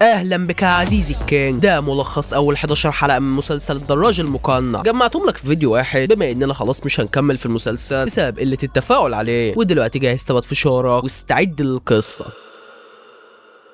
اهلا بك يا عزيزي الكينج. ده ملخص اول 11 حلقه من مسلسل الدراج المقنع. جمعتهم لك في فيديو واحد بما اننا خلاص مش هنكمل في المسلسل بسبب قله التفاعل عليه، ودلوقتي جاهز تبط فشارك واستعد للقصه.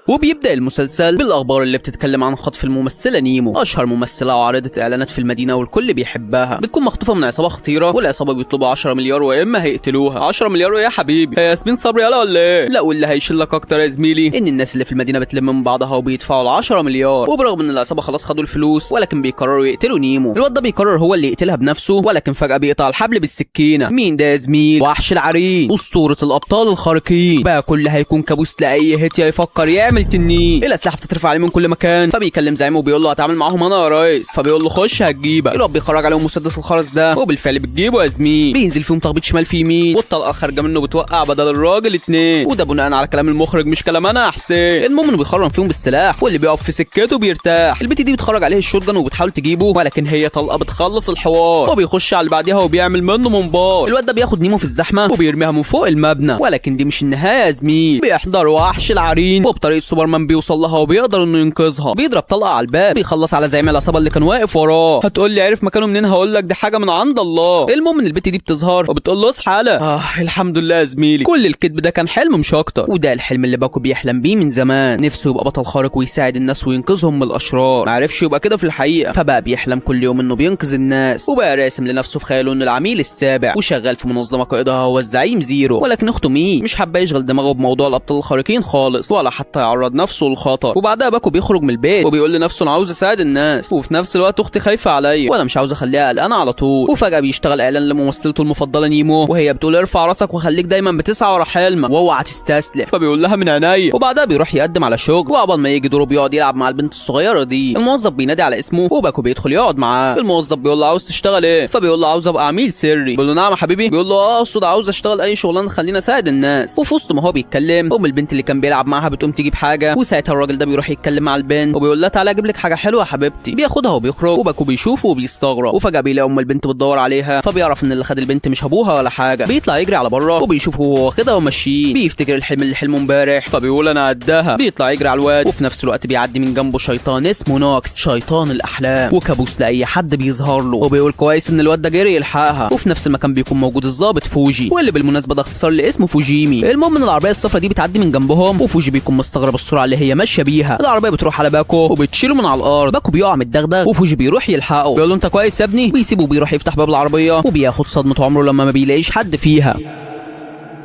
وبيبدأ المسلسل بالأخبار اللي بتتكلم عن خطف الممثلة نيمو، أشهر ممثلة وعارضة إعلانات في المدينة والكل بيحبها. بتكون مخطوفة من عصابة خطيرة، والعصابة بيطلبوا 10 مليار وإما هيقتلوها. 10 مليار يا حبيبي، هي ياسمين صبري يلا ولا إيه؟ لا، واللي هيشلك أكتر يا زميلي إن الناس اللي في المدينة بتلم من بعضها وبيدفعوا ال 10 مليار، وبرغم إن العصابة خلاص خدوا الفلوس ولكن بيقرروا يقتلوا نيمو. الواد ده بيقرر هو اللي يقتلها بنفسه، ولكن فجأة بيقطع الحبل بالسكينة. مين ده يا زميل؟ وحش العرين، أسطورة الأبطال الخارقين. بقى كل هيكون كابوس لأي هيتيا يفكر يعمل تنين. الاسلحه بتترفع عليه من كل مكان، فبيكلم زعيمه وبيقول له هتعامل معاهم انا يا ريس، فبيقول له خش هتجيبك. الواد بيخرج عليهم مسدس الخرز ده، وبالفعل بتجيبه يا زميل. بينزل فيهم تخبيط شمال في يمين، والطلقه خارجه منه بتوقع بدل الراجل 2، وده بناء على كلام المخرج مش كلام انا يا حسين. المهم انه بيخرم فيهم بالسلاح، واللي بيقف في سكته بيرتاح. البت دي بتخرج عليه الشوتجن وبتحاول تجيبه، ولكن هي طلقه بتخلص الحوار، وبيخش على اللي بعديها وبيعمل منه منبار. الواد ده بياخد نيمو في الزحمه وبيرميها من فوق المبنى، ولكن دي مش النهايه يا زميل. بيحضر وحش العرين، وبطريقه سوبرمان بيوصل لها وبيقدر انه ينقذها. بيضرب طلقه على الباب، بيخلص على زعيم العصابه اللي كان واقف وراه. هتقول لي عرف مكانه منين؟ هقول لك دي حاجه من عند الله. المهم ان البت دي بتظهر وبتقول له اصحى يالا. الحمد لله يا زميلي، كل الكذب ده كان حلم مش اكتر، وده الحلم اللي باكو بيحلم بيه من زمان. نفسه يبقى بطل خارق ويساعد الناس وينقذهم من الاشرار، ما عرفش يبقى كده في الحقيقه، فبقى بيحلم كل يوم انه بينقذ الناس، وبقى راسم لنفسه في خياله انه العميل السابع وشغال في منظمه قائدها هو الزعيم زيرو. ولكن اخته مي مش حابه يشغل دماغه بموضوع الابطال الخارقين خالص، ولا حتى يعرض نفسه للخطر. وبعدها باكو بيخرج من البيت وبيقول لنفسه انا عاوز اساعد الناس، وفي نفس الوقت اختي خايفه عليا وانا مش عاوز اخليها قلقانه على طول. وفجاه بيشتغل اعلان لممثلته المفضله نيمو، وهي بتقول ارفع راسك وخليك دايما بتسعى ورا حلمك واوعى تستسلم، فبيقول لها من عينيا. وبعدها بيروح يقدم على شغل، وقبل ما يجي دوره بيقعد يلعب مع البنت الصغيره دي. الموظف بينادي على اسمه وباكو بيدخل يقعد معاه. الموظف بيقول له عاوز تشتغل ايه؟ فبيقول له عاوز ابقى عميل سري. بيقول له نعم يا حبيبي؟ بيقول له اقصد عاوز اشتغل اي شغلانه تخليني اساعد الناس. وفي وسط ما هو بيتكلم البنت اللي كان بيلعب معاها بتقوم تجيب حاجه، وساعتها الراجل ده بيروح يتكلم مع البنت وبيقول لها تعالى اجيب لك حاجه حلوه يا حبيبتي. بياخدها وبيخرج، وباكو بيشوفه وبيستغرب، وفجاه بيلاقي البنت بتدور عليها، فبيعرف ان اللي خد البنت مش ابوها ولا حاجه. بيطلع يجري على بره وبيشوفه هو واخدها وماشيين. بيفتكر الحلم اللي حلمه امبارح، فبيقول انا قدها. بيطلع يجري على الواد، وفي نفس الوقت بيعدي من جنبه شيطان اسمه نوكس، شيطان الاحلام وكابوس لاي حد بيظهر له. وبيقول كويس ان الواد ده جري يلحقها. وفي نفس المكان بيكون موجود الضابط فوجي، واللي بالمناسبه ده اختصار لاسمه فوجيمي. المهم ان العربيه الصفرا دي بتعدي من جنبهم، وفوجي بيكون مستغرب السرعه اللي هي ماشيه بيها. العربيه بتروح على باكو وبتشيله من على الارض. باكو بيقع متدغدغ، وفوجي بيروح يلحقه بيقول له انت كويس يا ابني؟ بيسيبه وبيروح يفتح باب العربيه، وبياخد صدمه عمره لما ما بيلاقيش حد فيها.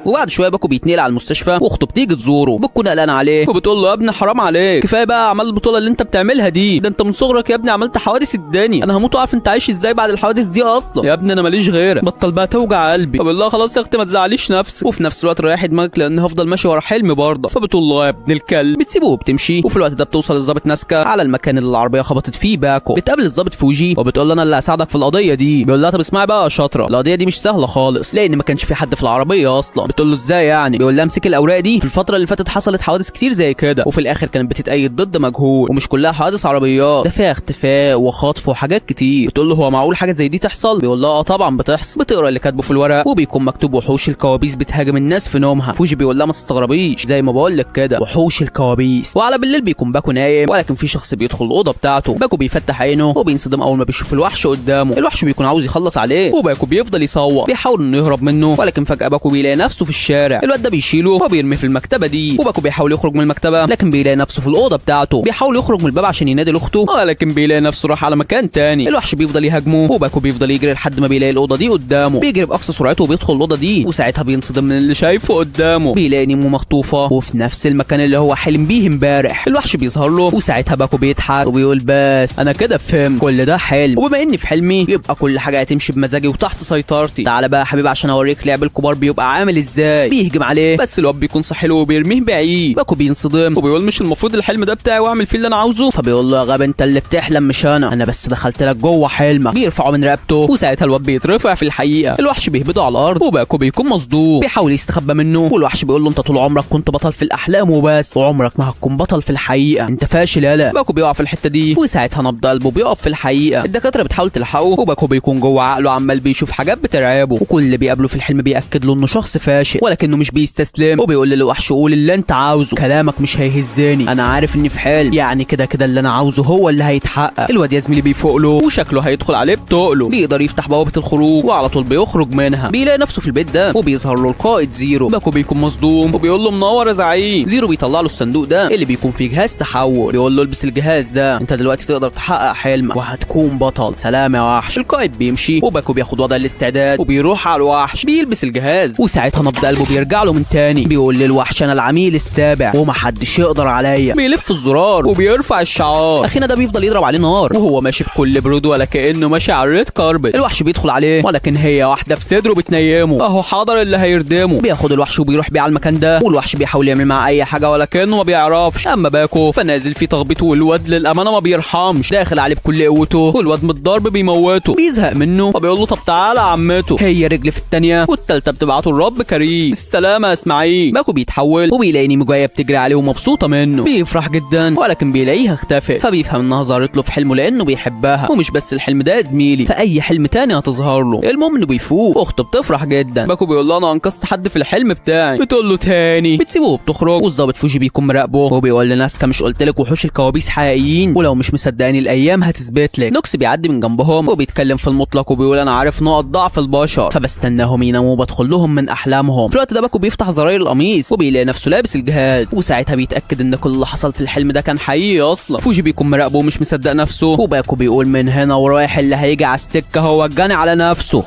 وبعد شويه باكو بيتنقل على المستشفى، واخته بتيجي تزوره. بتكون قلقانه عليه وبتقول له يا ابني حرام عليك، كفايه بقى اعمال البطوله اللي انت بتعملها دي، ده انت من صغرك يا ابني عملت حوادث الدنيا، انا هموت واعرف انت عايش ازاي بعد الحوادث دي اصلا. يا ابني انا ماليش غيرك، بطل بقى توجع قلبي. فبقول لها خلاص يا اختي ما تزعليش نفسك، وفي نفس الوقت ريحي دماغك لان هفضل ماشي ورا حلمي برضه. فبتقول له يا ابن الكلب، بتسيبه وبتمشي. وفي الوقت ده بتوصل الضابط ناسكا على المكان اللي العربيه خبطت فيه باكو. بتقابل الضابط فوجي وبتقول له انا اللي هساعدك في القضيه دي. بيقول لها طب اسمعي بقى يا شاطره، القضيه دي مش سهله خالص لان ما كانش في حد في العربيه اصلا. بتقول له ازاي يعني؟ بيقول لها امسك الاوراق دي، في الفتره اللي فاتت حصلت حوادث كتير زي كده، وفي الاخر كانت بتتأيد ضد مجهول، ومش كلها حوادث عربيات، ده فيها اختفاء وخطف وحاجات كتير. بتقول له هو معقول حاجه زي دي تحصل؟ بيقول لها طبعا بتحصل. بتقرا اللي كاتبه في الورق وبيكون مكتوب وحوش الكوابيس بتهاجم الناس في نومها. فوجي بيقول لها ما تستغربيش زي ما بقول لك كده، وحوش الكوابيس. وعلى بالليل بيكون باكو نايم، ولكن في شخص بيدخل الاوضه بتاعته. باكو بيفتح عينه وبينصدم اول ما بيشوف الوحش قدامه. الوحش بيكون عاوز يخلص عليه، وباكو بيفضل يصوت بيحاول انه يهرب منه، ولكن فجاه باكو بيلاقي نفسه في الشارع. الواد ده بيشيله وبيرميه في المكتبه دي، وباكو بيحاول يخرج من المكتبه لكن بيلاقي نفسه في الاوضه بتاعته. بيحاول يخرج من الباب عشان ينادي لاخته، ولكن بيلاقي نفسه راح على مكان تاني. الوحش بيفضل يهاجمه، وباكو بيفضل يجري لحد ما بيلاقي الاوضه دي قدامه. بيجري باقصى سرعته وبيدخل الاوضه دي، وساعتها بينصدم من اللي شايفه قدامه. بيلاقي نيمو مخطوفه وفي نفس المكان اللي هو حلم بيه امبارح. الوحش بيظهر له، وساعتها باكو بيضحك وبيقول بس انا كده فهمت، كل ده حلم، وبما اني في حلمي يبقى كل حاجه هتمشي بمزاجي وتحت سيطرتي. تعالى بقى يا حبيبي عشان اوريك لعب الكبار بيبقى عامل ازاي. بيهجم عليه بس الواد بيكون صحي له وبيرميه بعيد. باكو بينصدم وبيقول مش المفروض الحلم ده بتاعي واعمل فيه اللي انا عاوزه؟ فبيقول له يا غبي انت اللي بتحلم مش انا بس دخلت لك جوه حلمك. بيرفعه من رقبته، وساعتها الواد بيترفع في الحقيقه. الوحش بيهبده على الارض، وباكو بيكون مصدوم بيحاول يستخبى منه، والوحش بيقول له انت طول عمرك كنت بطل في الاحلام وبس، وعمرك ما هتكون بطل في الحقيقه، انت فاشل يالا. باكو بيقع في الحته دي، وساعتها نبض قلبه بيقف في الحقيقه. الدكاتره بتحاول تلحقه، وباكو بيكون جوه عقله عمال بيشوف حاجات بترعبه، وكل اللي بيقابله في الحلم بياكد له انه شخص فاشل ولكنه مش بيستسلم وبيقول للوحش قول اللي انت عاوزه، كلامك مش هيهزني، انا عارف اني في حلم، يعني كده اللي انا عاوزه هو اللي هيتحقق. الواد يا زميلي بيفوق له وشكله هيدخل عليه بتقله، بيقدر يفتح بوابه الخروج وعلى طول بيخرج منها. بيلاقي نفسه في البيت ده وبيظهر له القائد زيرو. باكو بيكون مصدوم وبيقول له منور يا زعيم. زيرو بيطلع له الصندوق ده اللي بيكون فيه جهاز تحول، بيقول له البس الجهاز ده، انت دلوقتي تقدر تحقق حلمك وهتكون بطل. سلام يا وحش. القائد بيمشي وباكو بياخد وضع الاستعداد وبيروح على الوحش، بيلبس الجهاز وساعتها نبض قلبه بيرجع له من تاني. بيقول للوحش انا العميل السابع ومحدش يقدر عليا. بيلف الزرار وبيرفع الشعار. اخينا ده بيفضل يضرب عليه نار وهو ماشي بكل برود ولا كانه ماشي على الريد كاربت. الوحش بيدخل عليه ولكن هي واحده في صدره بتنيمه. اهو حاضر اللي هيردمه. بياخد الوحش وبيروح بيه على المكان ده والوحش بيحاول يعمل معاه اي حاجه ولكنه ما بيعرفش. اما باكو فنازل فيه تخبيط والواد للامانه ما بيرحمش، داخل عليه بكل قوته والواد من الضرب بيموته. بيزهق منه وبيقول له طب تعالى عمته. هي رجل في الثانيه والثالثه بتبعته الرب كريم. السلامه يا اسماعيل. باكو بيتحول وبيلاقي نيمو جايه بتجري عليه ومبسوطه منه. بيفرح جدا ولكن بيلاقيها اختفت، فبيفهم انها ظهرت له في حلمه لانه بيحبها. ومش بس الحلم ده يا زميلي، فاي حلم تاني هتظهر له. المهم انه بيفوق، اخته بتفرح جدا. باكو بيقول لها انا انقذت حد في الحلم بتاعي. بتقول له تاني. بتسيبه وبتخرج والظابط فوجي بيكون مراقبه وبيقول لناسكا مش قلت لك وحوش الكوابيس حقيقيين، ولو مش مصدقاني الايام هتثبت لك. نوكس بيعدي من جنبهم وبيتكلم في المطلق وبيقول انا عارف نقط ضعف البشر فبستناهم يناموا وبدخل لهم من احلامهم. في الوقت ده باكو بيفتح زراير القميص وبيلاقي نفسه لابس الجهاز وساعتها بيتاكد ان كل اللي حصل في الحلم ده كان حقيقي اصلا. فوجي بيكون مراقبه ومش مصدق نفسه وباكو بيقول من هنا ورايح اللي هيجي على السكه هو الجاني على نفسه.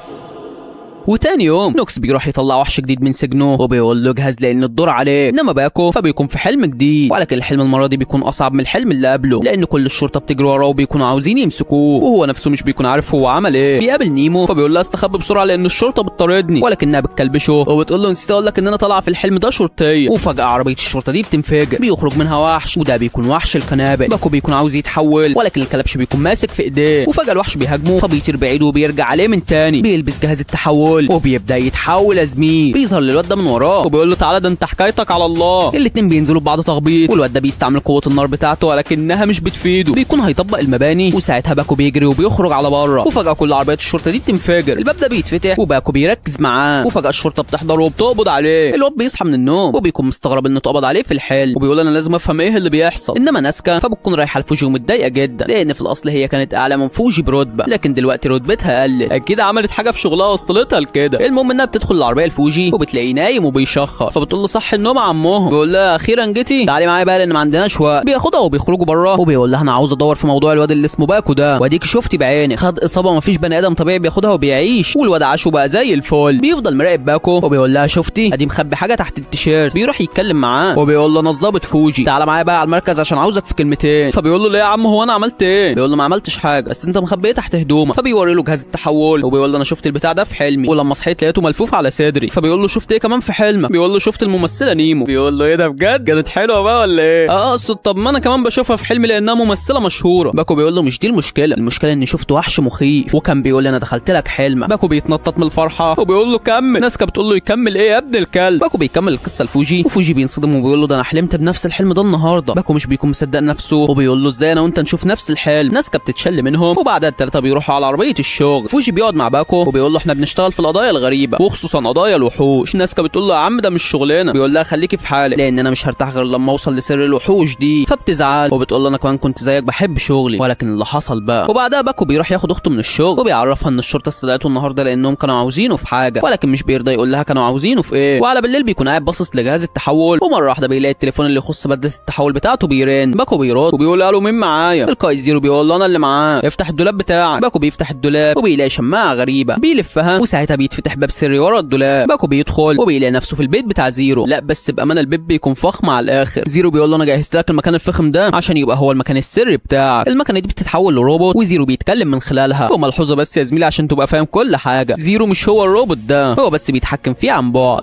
وتاني يوم نوكس بيروح يطلع وحش جديد من سجنه وبيقول له جهز لان الدور عليه. انما باكو فبيكون في حلم جديد ولكن الحلم المره دي بيكون اصعب من الحلم اللي قبله لان كل الشرطه بتجري وراه وبيكونوا عاوزين يمسكوه وهو نفسه مش بيكون عارف هو عمل ايه. بيقابل نيمو فبيقول لها استخبى بسرعه لان الشرطه بتطاردني ولكنها بتكلبشه وبتقول له نسيت اقول لك ان انا طالعه في الحلم ده شرطيه. وفجاه عربيه الشرطه دي بتنفجر، بيخرج منها وحش وده بيكون وحش القنابل. باكو بيكون عاوز يتحول ولكن الكلبش بيكون ماسك في ايديه وفجاه الوحش بيهاجمه فبيطير بعيد وبيرجع عليه من تاني. بيلبس جهاز التحول وبيبدا يتحول يا زميل. بيظهر للواد ده من وراه وبيقول له تعالى ده انت حكايتك على الله. الاتنين بينزلوا ببعض تخبيط والواد ده بيستعمل قوه النار بتاعته ولكنها مش بتفيده. بيكون هيطبق المباني وساعتها باكو بيجري وبيخرج على بره وفجاه كل عربيات الشرطه دي بتنفجر. الباب ده بيتفتح وباكو بيركز معاه وفجاه الشرطه بتحضر وبتقبض عليه. الواد بيصحى من النوم وبيكون مستغرب انه اتقبض عليه في الحلم وبيقول انا لازم افهم ايه اللي بيحصل. انما ناسكا فبتكون رايحه لفوجي ومتضايقه جدا لان في الاصل هي كانت اعلى من فوجي برتبه لكن دلوقتي رتبتها قلت، اكيد عملت حاجه في شغلها وصلتها لكده. المهم انها بتدخل العربيه لفوجي وبتلاقيه نايم وبيشخر فبتقول له صح النوم عمهم. بيقول لها اخيرا جيتي تعالي معايا بقى لان ما عندناش وقت. بياخدها وبيخرجوا بره وبيقول لها انا عاوز ادور في موضوع الواد اللي اسمه باكو ده واديك شفتي بعينك خد اصابه ما فيش بني ادم طبيعي بياخدها وبيعيش والواد عاشه بقى زي الفل. بيفضل مراقب باكو وبيقول لها شفتي ادي مخبي حاجه تحت التيشيرت. بيروح يتكلم معاه وبيقول له انا الظابط فوجي تعالى معايا بقى على المركز عشان عاوزك في كلمتين. فبيقول له ليه يا عم هو انا عملت ايه؟ بيقول له ما عملتش حاجه بس انت مخبيه تحت هدومك. فبيوري له جهاز التحول وبيقول له انا شفت البتاع ده في حلمي ولما صحيت لقيته ملفوف على صدري. فبيقول له شفت ايه كمان في حلمك؟ بيقول له شفت الممثله نيمو. بيقول له ايه ده بجد كانت حلوه بقى ولا ايه؟ اقصد طب ما انا كمان بشوفها في حلمي لانها ممثله مشهوره. باكو بيقول له مش دي المشكله، المشكله اني شفت وحش مخيف وكان بيقول لي انا دخلت لك حلمك. باكو بيتنطط من الفرحه وبيقول له كمل. ناسكا بتقول له يكمل ايه يا ابن الكلب؟ باكو بيكمل القصه لفوجي وفوجي بينصدم وبيقول له ده انا حلمت بنفس الحلم ده النهارده. باكو مش بيكون مصدق نفسه وبيقول له ازاي انا وانت نشوف نفس الحلم؟ ناسكا بتتشل منهم وبعدها الثلاثه بيروحوا على عربيه الشغل. فوجي بيقعد مع باكو وبيقول له احنا بنشتغل في القضايا الغريبه وخصوصا قضايا الوحوش. ناسكا بتقول له يا عم ده مش شغلنا. بيقول لها خليكي في حالك لان انا مش هرتاح غير لما اوصل لسر الوحوش دي. فبتزعل وبتقول له انا كمان كنت زيك بحب شغلي ولكن اللي حصل بقى. وبعدها باكو بيروح ياخد اخته من الشغل وبيعرفها ان الشرطه استدعته النهارده لانهم كانوا عاوزينه في حاجه ولكن مش بيرضى يقول لها كانوا عاوزينه في ايه. وعلى بالليل بيكون قاعد باصص لجهاز التحول ومره واحده بيلاقي التليفون اللي يخص بدله التحول بتاعته بيرن. باكو بيرد وبيقول له مين معايا؟ القائد زيرو بيقول له انا اللي معاه افتح الدولاب بتاعك. باكو بيفتح الدولاب وبيلاقي شماعه غريبه بيلفها وساعتها بيتفتح باب سري ورا الدولاب. باكو بيدخل وبيلاقي نفسه في البيت بتاع زيرو. لا بس بامانه البيت بيكون فخم على الاخر. زيرو بيقول له انا جهزت لك المكان الفخم ده عشان يبقى هو المكان السري بتاعك. المكنه دي بتتحول لروبوت وزيرو بيتكلم من خلالها. وملحوظه بس يا زميلي عشان تبقى فاهم كل حاجه، زيرو مش هو الروبوت ده، هو بس بيتحكم فيه عن بعد.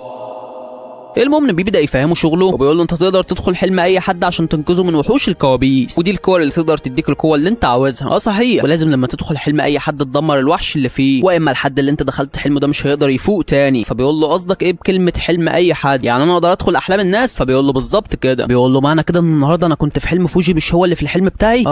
المهم بيبدا يفهمه شغله وبيقول له انت تقدر تدخل حلم اي حد عشان تنقذه من وحوش الكوابيس، ودي القوه اللي تقدر تديك القوه اللي انت عاوزها. صحيح، ولازم لما تدخل حلم اي حد تدمر الوحش اللي فيه، واما الحد اللي انت دخلت حلمه ده مش هيقدر يفوق تاني. فبيقول له قصدك ايه بكلمه حلم اي حد؟ يعني انا اقدر ادخل احلام الناس؟ فبيقول له بالظبط كده. بيقول له معنى كده ان النهارده انا كنت في حلم فوجي مش هو اللي في الحلم بتاعي؟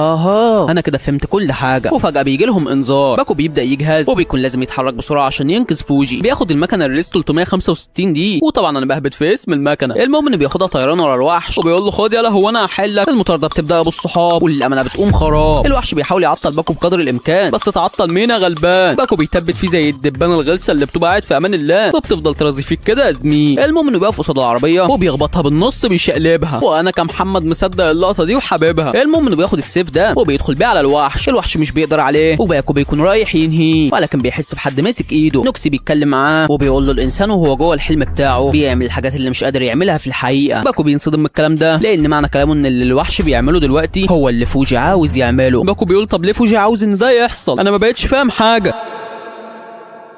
انا كده فهمت كل حاجه. وفجاه بيجي لهم انذار، باكو بيبدا يجهز وبيكون لازم يتحرك بسرعه عشان ينقذ فوجي. بياخد المكنه الريس 365 دي، وطبعا انا بهبت في اسم المكنه. المهم انه بياخدها طيران ورا الوحش وبيقول له خد يلا هو انا هحلك. المطارده بتبدا بالصحاب والامانه بتقوم خراب. الوحش بيحاول يعطل باكو بقدر الامكان، بس تعطل مين يا غلبان؟ باكو بيثبت فيه زي الدبانه الغلسه اللي بتبقى قاعد في امان الله وبتفضل ترازي فيك كده يا زميل. المهم انه بيقف قصاد العربيه وبيخبطها بالنص بيشقلبها، وانا كمحمد مصدق اللقطه دي وحاببها. المهم انه بياخد السيف ده وبيدخل بيه على الوحش. الوحش مش بيقدر عليه وباكو بيكون رايح ينهيه، ولكن بيحس بحد ماسك ايده. نوكسي بيتكلم معاه وبيقول له الانسان وهو جوه الحلم بتاعه بيعمل الحاجات اللي مش قادر يعملها في الحقيقه. باكو بينصدم من الكلام ده لان معنى كلامه ان اللي الوحش بيعمله دلوقتي هو اللي فوجي عاوز يعمله. باكو بيقول طب ليه فوجي عاوز ان ده يحصل؟ انا ما بقتش فاهم حاجه.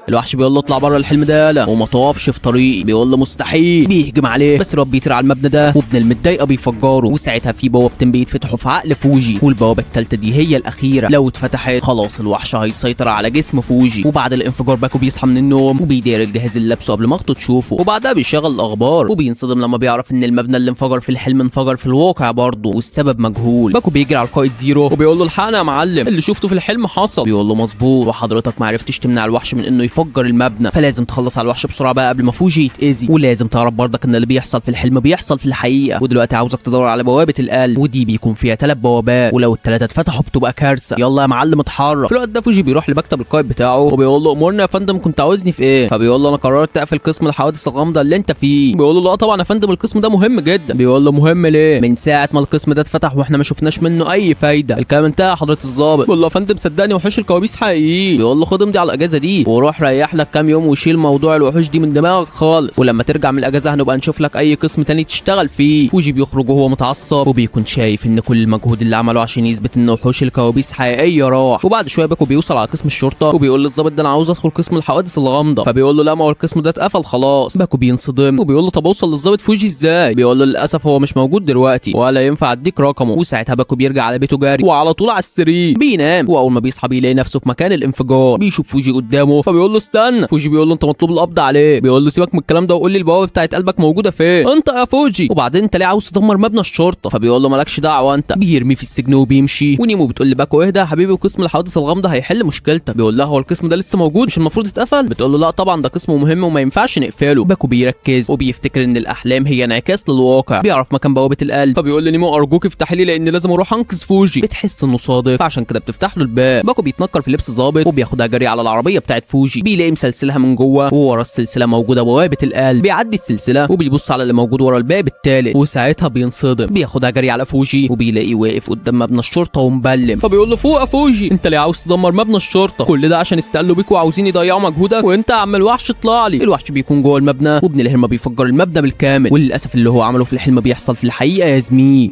الوحش بيقول له اطلع بره الحلم ده يالا وما توقفش في طريقي. بيقول له مستحيل. بيهجم عليه بس الواد بيطير على المبنى ده وابن المتضايقه بيفجره، وساعتها في بوابتين بيتفتحوا في عقل فوجي، والبوابه الثالثه دي هي الاخيره. لو اتفتحت خلاص الوحش هيسيطر على جسم فوجي. وبعد الانفجار باكو بيصحى من النوم وبيدير الجهاز اللي لابسه قبل ما اخته تشوفه، وبعدها بيشغل الاخبار وبينصدم لما بيعرف ان المبنى اللي انفجر في الحلم انفجر في الواقع برضه والسبب مجهول. باكو بيجري على القائد زيرو وبيقول له الحقنا يا معلم اللي شفته في الحلم حصل. بيقول له مظبوط، وحضرتك ما عرفتش تمنع الوحش من انه يفجر المبنى، فلازم تخلص على الوحش بسرعه بقى قبل ما فوجي يتاذي. ولازم تعرف برضك ان اللي بيحصل في الحلم بيحصل في الحقيقه. ودلوقتي عاوزك تدور على بوابه القلب، ودي بيكون فيها 3 بوابات، ولو ال3 اتفتحوا بتبقى كارثه. يلا يا معلم اتحرك. في الوقت ده فوجي بيروح لمكتب القائد بتاعه وبيقول له امرني يا فندم كنت عاوزني في ايه؟ فبيقول له انا قررت اقفل قسم الحوادث الغامضه اللي انت فيه. بيقول له لا طبعا يا فندم القسم ده مهم جدا. بيقول له مهم ليه؟ من ساعه ما القسم ده اتفتح واحنا ما شفناش منه اي فايده. الكلام انتهى يا حضره الضابط. بيقول له يا فندم صدقني وحوش الكوابيس حقيقيين. بيقول له خد امضي على الاجازه دي وروح ريح لك كام يوم وشيل موضوع الوحوش دي من دماغك خالص، ولما ترجع من الاجازه هنبقى نشوف لك اي قسم تاني تشتغل فيه. فوجي بيخرج وهو متعصب وبيكون شايف ان كل المجهود اللي عمله عشان يثبت ان وحوش الكوابيس حقيقيه راح. وبعد شويه باكو بيوصل على قسم الشرطه وبيقول للظابط ده انا عاوز ادخل قسم الحوادث الغامضه. فبيقول له لا ما هو القسم ده اتقفل خلاص. باكو بينصدم وبيقول له طب اوصل للظابط فوجي ازاي؟ بيقول له للاسف هو مش موجود دلوقتي ولا ينفع اديك رقمه. وساعتها باكو بيرجع على بيته جاري وعلى طول على السرير بينام، واول ما بيصحى بيلاقي نفسه في مكان الانفجار. بيشوف فوجي قدامه فبيقول له استنى. فوجي بيقول له انت مطلوب القبض عليه. بيقول له سيبك من الكلام ده وقول لي البوابه بتاعت قلبك موجوده فين انت يا فوجي، وبعدين انت ليه عاوز تدمر مبنى الشرطه؟ فبيقول له مالكش دعوه انت. بيرميه في السجن وبيمشي. ونيمو بتقول لباكو اهدى يا حبيبي وقسم الحوادث الغامضه هيحل مشكلتك. بيقول لها هو القسم ده لسه موجود مش المفروض يتقفل؟ بتقول له لا طبعا ده قسم مهم وما ينفعش نقفله. باكو بيركز وبيفتكر ان الاحلام هي انعكاس للواقع. بيعرف مكان بوابه القلب فبيقول لنيمو ارجوك افتحي لي لان لازم اروح انقذ فوجي. بتحس انه صادق فعشان كده بتفتح له الباب. باكو بيتنكر في لبس ظابط وبياخدها جري على العربيه بتاعت فوجي. بيلاقي مسلسلها من جوه وورا السلسله موجوده بوابه القلب. بيعدي السلسله وبيبص على اللي موجود ورا الباب الثالث وساعتها بينصدم. بياخدها جري على فوجي وبيلاقيه واقف قدام مبنى الشرطه ومبلم. فبيقول له فوق يا فوجي انت ليه عاوز تدمر مبنى الشرطه؟ كل ده عشان يستقلوا بيك وعاوزين يضيعوا مجهودك وانت يا عم الوحش اطلع لي. الوحش بيكون جوه المبنى وابن الهرمه بيفجر المبنى بالكامل، وللاسف اللي هو عمله في الحلم بيحصل في الحقيقه يا زميل.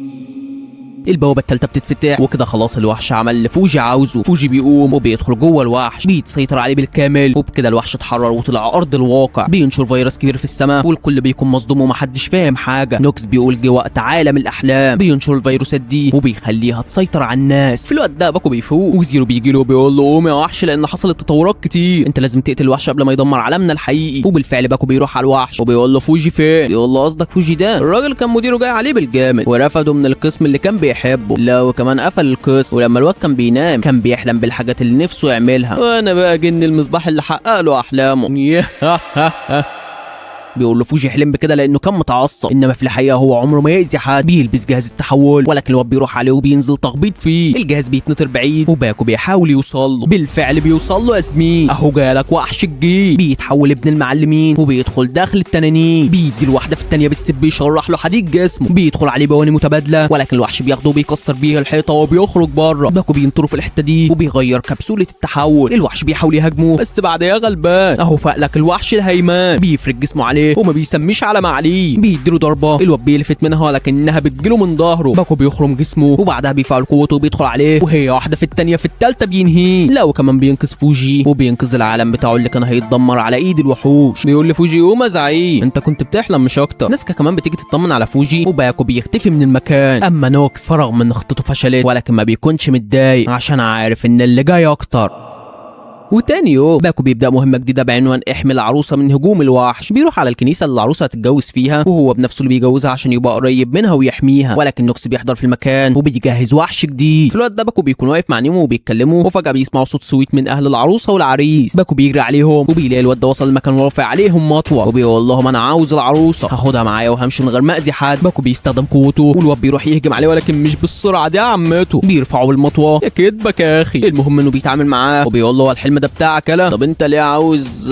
البوابه الثالثه بتتفتح وكده خلاص الوحش عمل اللي فوجي عاوزه. فوجي بيقوم وبيدخل جوه الوحش بيتسيطر عليه بالكامل، وبكده الوحش اتحرر وطلع ارض الواقع. بينشر فيروس كبير في السماء والكل بيكون مصدوم ومحدش فاهم حاجه. نوكس بيقول جه وقت عالم الاحلام بينشر الفيروسات دي وبيخليها تسيطر على الناس. في الوقت ده باكو بيفوق وزيرو بيجي له وبيقول له قوم يا وحش لان حصلت تطورات كتير، انت لازم تقتل الوحش قبل ما يدمر عالمنا الحقيقي. وبالفعل باكو بيروح على الوحش وبيقول له فوجي فين؟ بيقول له قصدك فوجي ده الراجل كان مديره جاي عليه بالجامد ورفضه من القسم اللي كان بيحبه، لا كمان قفل القسم. ولما الواد كان بينام كان بيحلم بالحاجات اللي نفسه يعملها، وانا بقى جن المصباح اللي حقق له احلامه. بيقول له فوجي حلم بكده لانه كان متعصب، انما في الحقيقه هو عمره ما يأذي حد. بيلبس جهاز التحول ولكن الواد بيروح عليه وبينزل تخبيط فيه. الجهاز بيتنطر بعيد وباكو بيحاول يوصل له. بالفعل بيوصل له يا زميل. اهو جالك وحش الجيل. بيتحول ابن المعلمين وبيدخل داخل التنانين. بيدي الواحده في الثانيه بالسيف بيشرح له حديد جسمه. بيدخل عليه بواني متبادله ولكن الوحش بياخده وبيكسر بيه الحيطه وبيخرج بره. باكو بينطره في الحته دي وبيغير كبسوله التحول. الوحش بيحاول يهاجمه بس بعد يا غلبان اهو فاق لك الوحش الهيمان. بيفرد جسمه عليه عليه وما بيسميش على معليه. بيديله ضربه الواد بيلفت منها ولكنها بتجيله من ظهره. باكو بيخرم جسمه وبعدها بيفعل قوته وبيدخل عليه، وهي واحده في الثانيه في الثالثه بينهيه. لا وكمان بينقذ فوجي وبينقذ العالم بتاعه اللي كان هيتدمر على ايد الوحوش. بيقول لفوجي قوم يا زعيم انت كنت بتحلم مش اكتر. ناسكا كمان بتيجي تطمن على فوجي وباكو بيختفي من المكان. اما نوكس فرغم ان خطته فشلت ولكن ما بيكونش متضايق عشان عارف ان اللي جاي اكتر. وتاني يوم باكو بيبدأ مهمة جديدة بعنوان احمي العروسة من هجوم الوحش. بيروح على الكنيسة اللي العروسة هتتجوز فيها وهو بنفسه اللي بيجوزها عشان يبقى قريب منها ويحميها، ولكن نوكس بيحضر في المكان وبيجهز وحش جديد. في الوقت ده باكو بيكون واقف مع نيمو وبيتكلموا وفجأة بيسمعوا صوت سويت من اهل العروسة والعريس. باكو بيجري عليهم وبيلاقي الواد ده وصل المكان ورافع عليهم مطوة وبيقول لهم انا عاوز العروسة هاخدها معايا وهمشي من غير ما اذي حد. باكو بيستخدم قوته والواد بيروح يهجم عليه ولكن مش بالسرعة دي يا عمته. بيرفعوا بالمطوة يا كدبك يا اخي. المهم انه بيتعامل معاه وبيقول له الحلم ده بتاعك يلا. طب انت ليه عاوز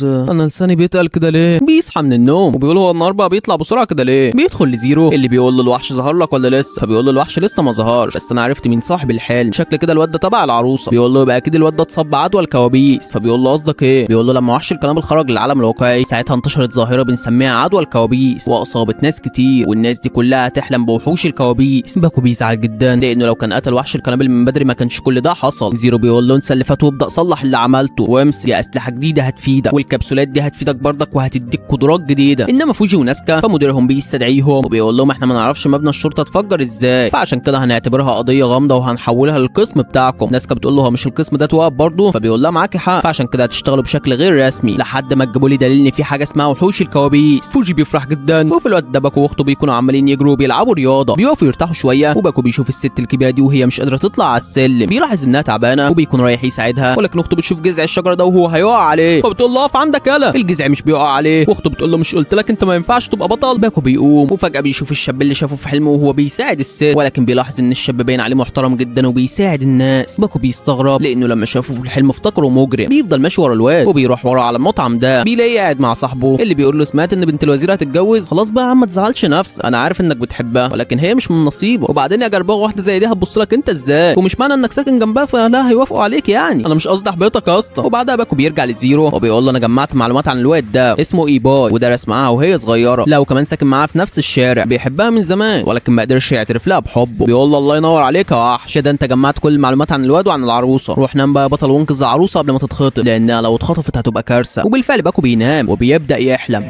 انا لساني بيتقل كده ليه؟ بيصحى من النوم وبيقول هو النهار بقى بيطلع بسرعه كده ليه؟ بيدخل لزيرو اللي بيقول له الوحش ظهر لك ولا لسه؟ فبيقول له الوحش لسه ما ظهرش بس انا عرفت مين صاحب الحلم، شكل كده الواد ده تبع العروسه. بيقول له يبقى اكيد الواد ده اتصاب بعدوى الكوابيس. فبيقول له قصدك ايه؟ بيقول له لما وحش القنابل خرج للعالم الواقعي ساعتها انتشرت ظاهره بنسميها عدوى الكوابيس واصابت ناس كتير والناس دي كلها تحلم بوحوش الكوابيس. باكو بيزعل جدا لانه لو كان قتل وحش القنابل من بدري ما كانش كل ده حصل. زيرو بيقول له انسى اللي فات وابدا صلح اللي عملته وامسك يا اسلحه جديده هتفيدك والكبسولات دي هتفيدك برضك وهتديك قدرات جديده. انما فوجي وناسكا فمديرهم بيستدعيهم وبيقول لهم احنا ما نعرفش مبنى الشرطه اتفجر ازاي فعشان كده هنعتبرها قضيه غامضه وهنحولها للقسم بتاعكم. ناسكا بتقول له هو مش القسم ده توقف برضه؟ فبيقول لها معاكي حق فعشان كده هتشتغلوا بشكل غير رسمي لحد ما تجيبوا لي دليل ان في حاجه اسمها وحوش الكوابيس. فوجي بيفرح جدا وفي الوقت ده باكو واخته بيكونوا عمالين يجروا وبيلعبوا رياضه. بيقفوا يرتاحوا شويه وباكو بيشوف الست الكبيره دي وهي مش قادره تطلع على السلم. بيلاحظ انها تعبانه وبيكون رايح يساعدها ولكن اخته بتشوف جذع الشجره ده وهو هيقع عليه فبتقول له اقف عندك يالا. الجذع مش بيقع عليه واخته بتقول له مش قلت لك انت ما ينفعش تبقى بطل؟ باكو بيقوم وفجاه بيشوف الشاب اللي شافه في حلمه وهو بيساعد الست ولكن بيلاحظ ان الشاب باين عليه محترم جدا وبيساعد الناس. باكو بيستغرب لانه لما شافه في الحلم افتكره مجرم. بيفضل ماشي ورا الواد وبيروح وراه على المطعم ده بيلاقيه قاعد مع صاحبه اللي بيقول له سمعت ان بنت الوزير هتتجوز؟ خلاص بقى يا عم ما تزعلش نفسك انا عارف انك بتحبها ولكن هي مش من نصيبه وبعدين يا جربوه واحده زي دي هتبص لك انت ازاي ومش معنى انك ساكن جنبها فلا هيوافقوا عليك يعني انا مش قصدي احبطك يا اسطى. وبعدها باكو بيرجع لزيرو وبيقول له انا جمعت معلومات عن الواد ده اسمه ايباي ودرس معاها وهي صغيره لا وكمان ساكن معاها في نفس الشارع بيحبها من زمان ولكن ما قدرش يعترف لها بحبه. بيقول له الله ينور عليك يا وحش ده انت جمعت كل المعلومات عن الواد وعن العروسه روح نام بقى بطل وانقذ العروسه قبل ما تتخطف لانها لو اتخطفت هتبقى كارثه. وبالفعل باكو بينام وبيبدا يحلم.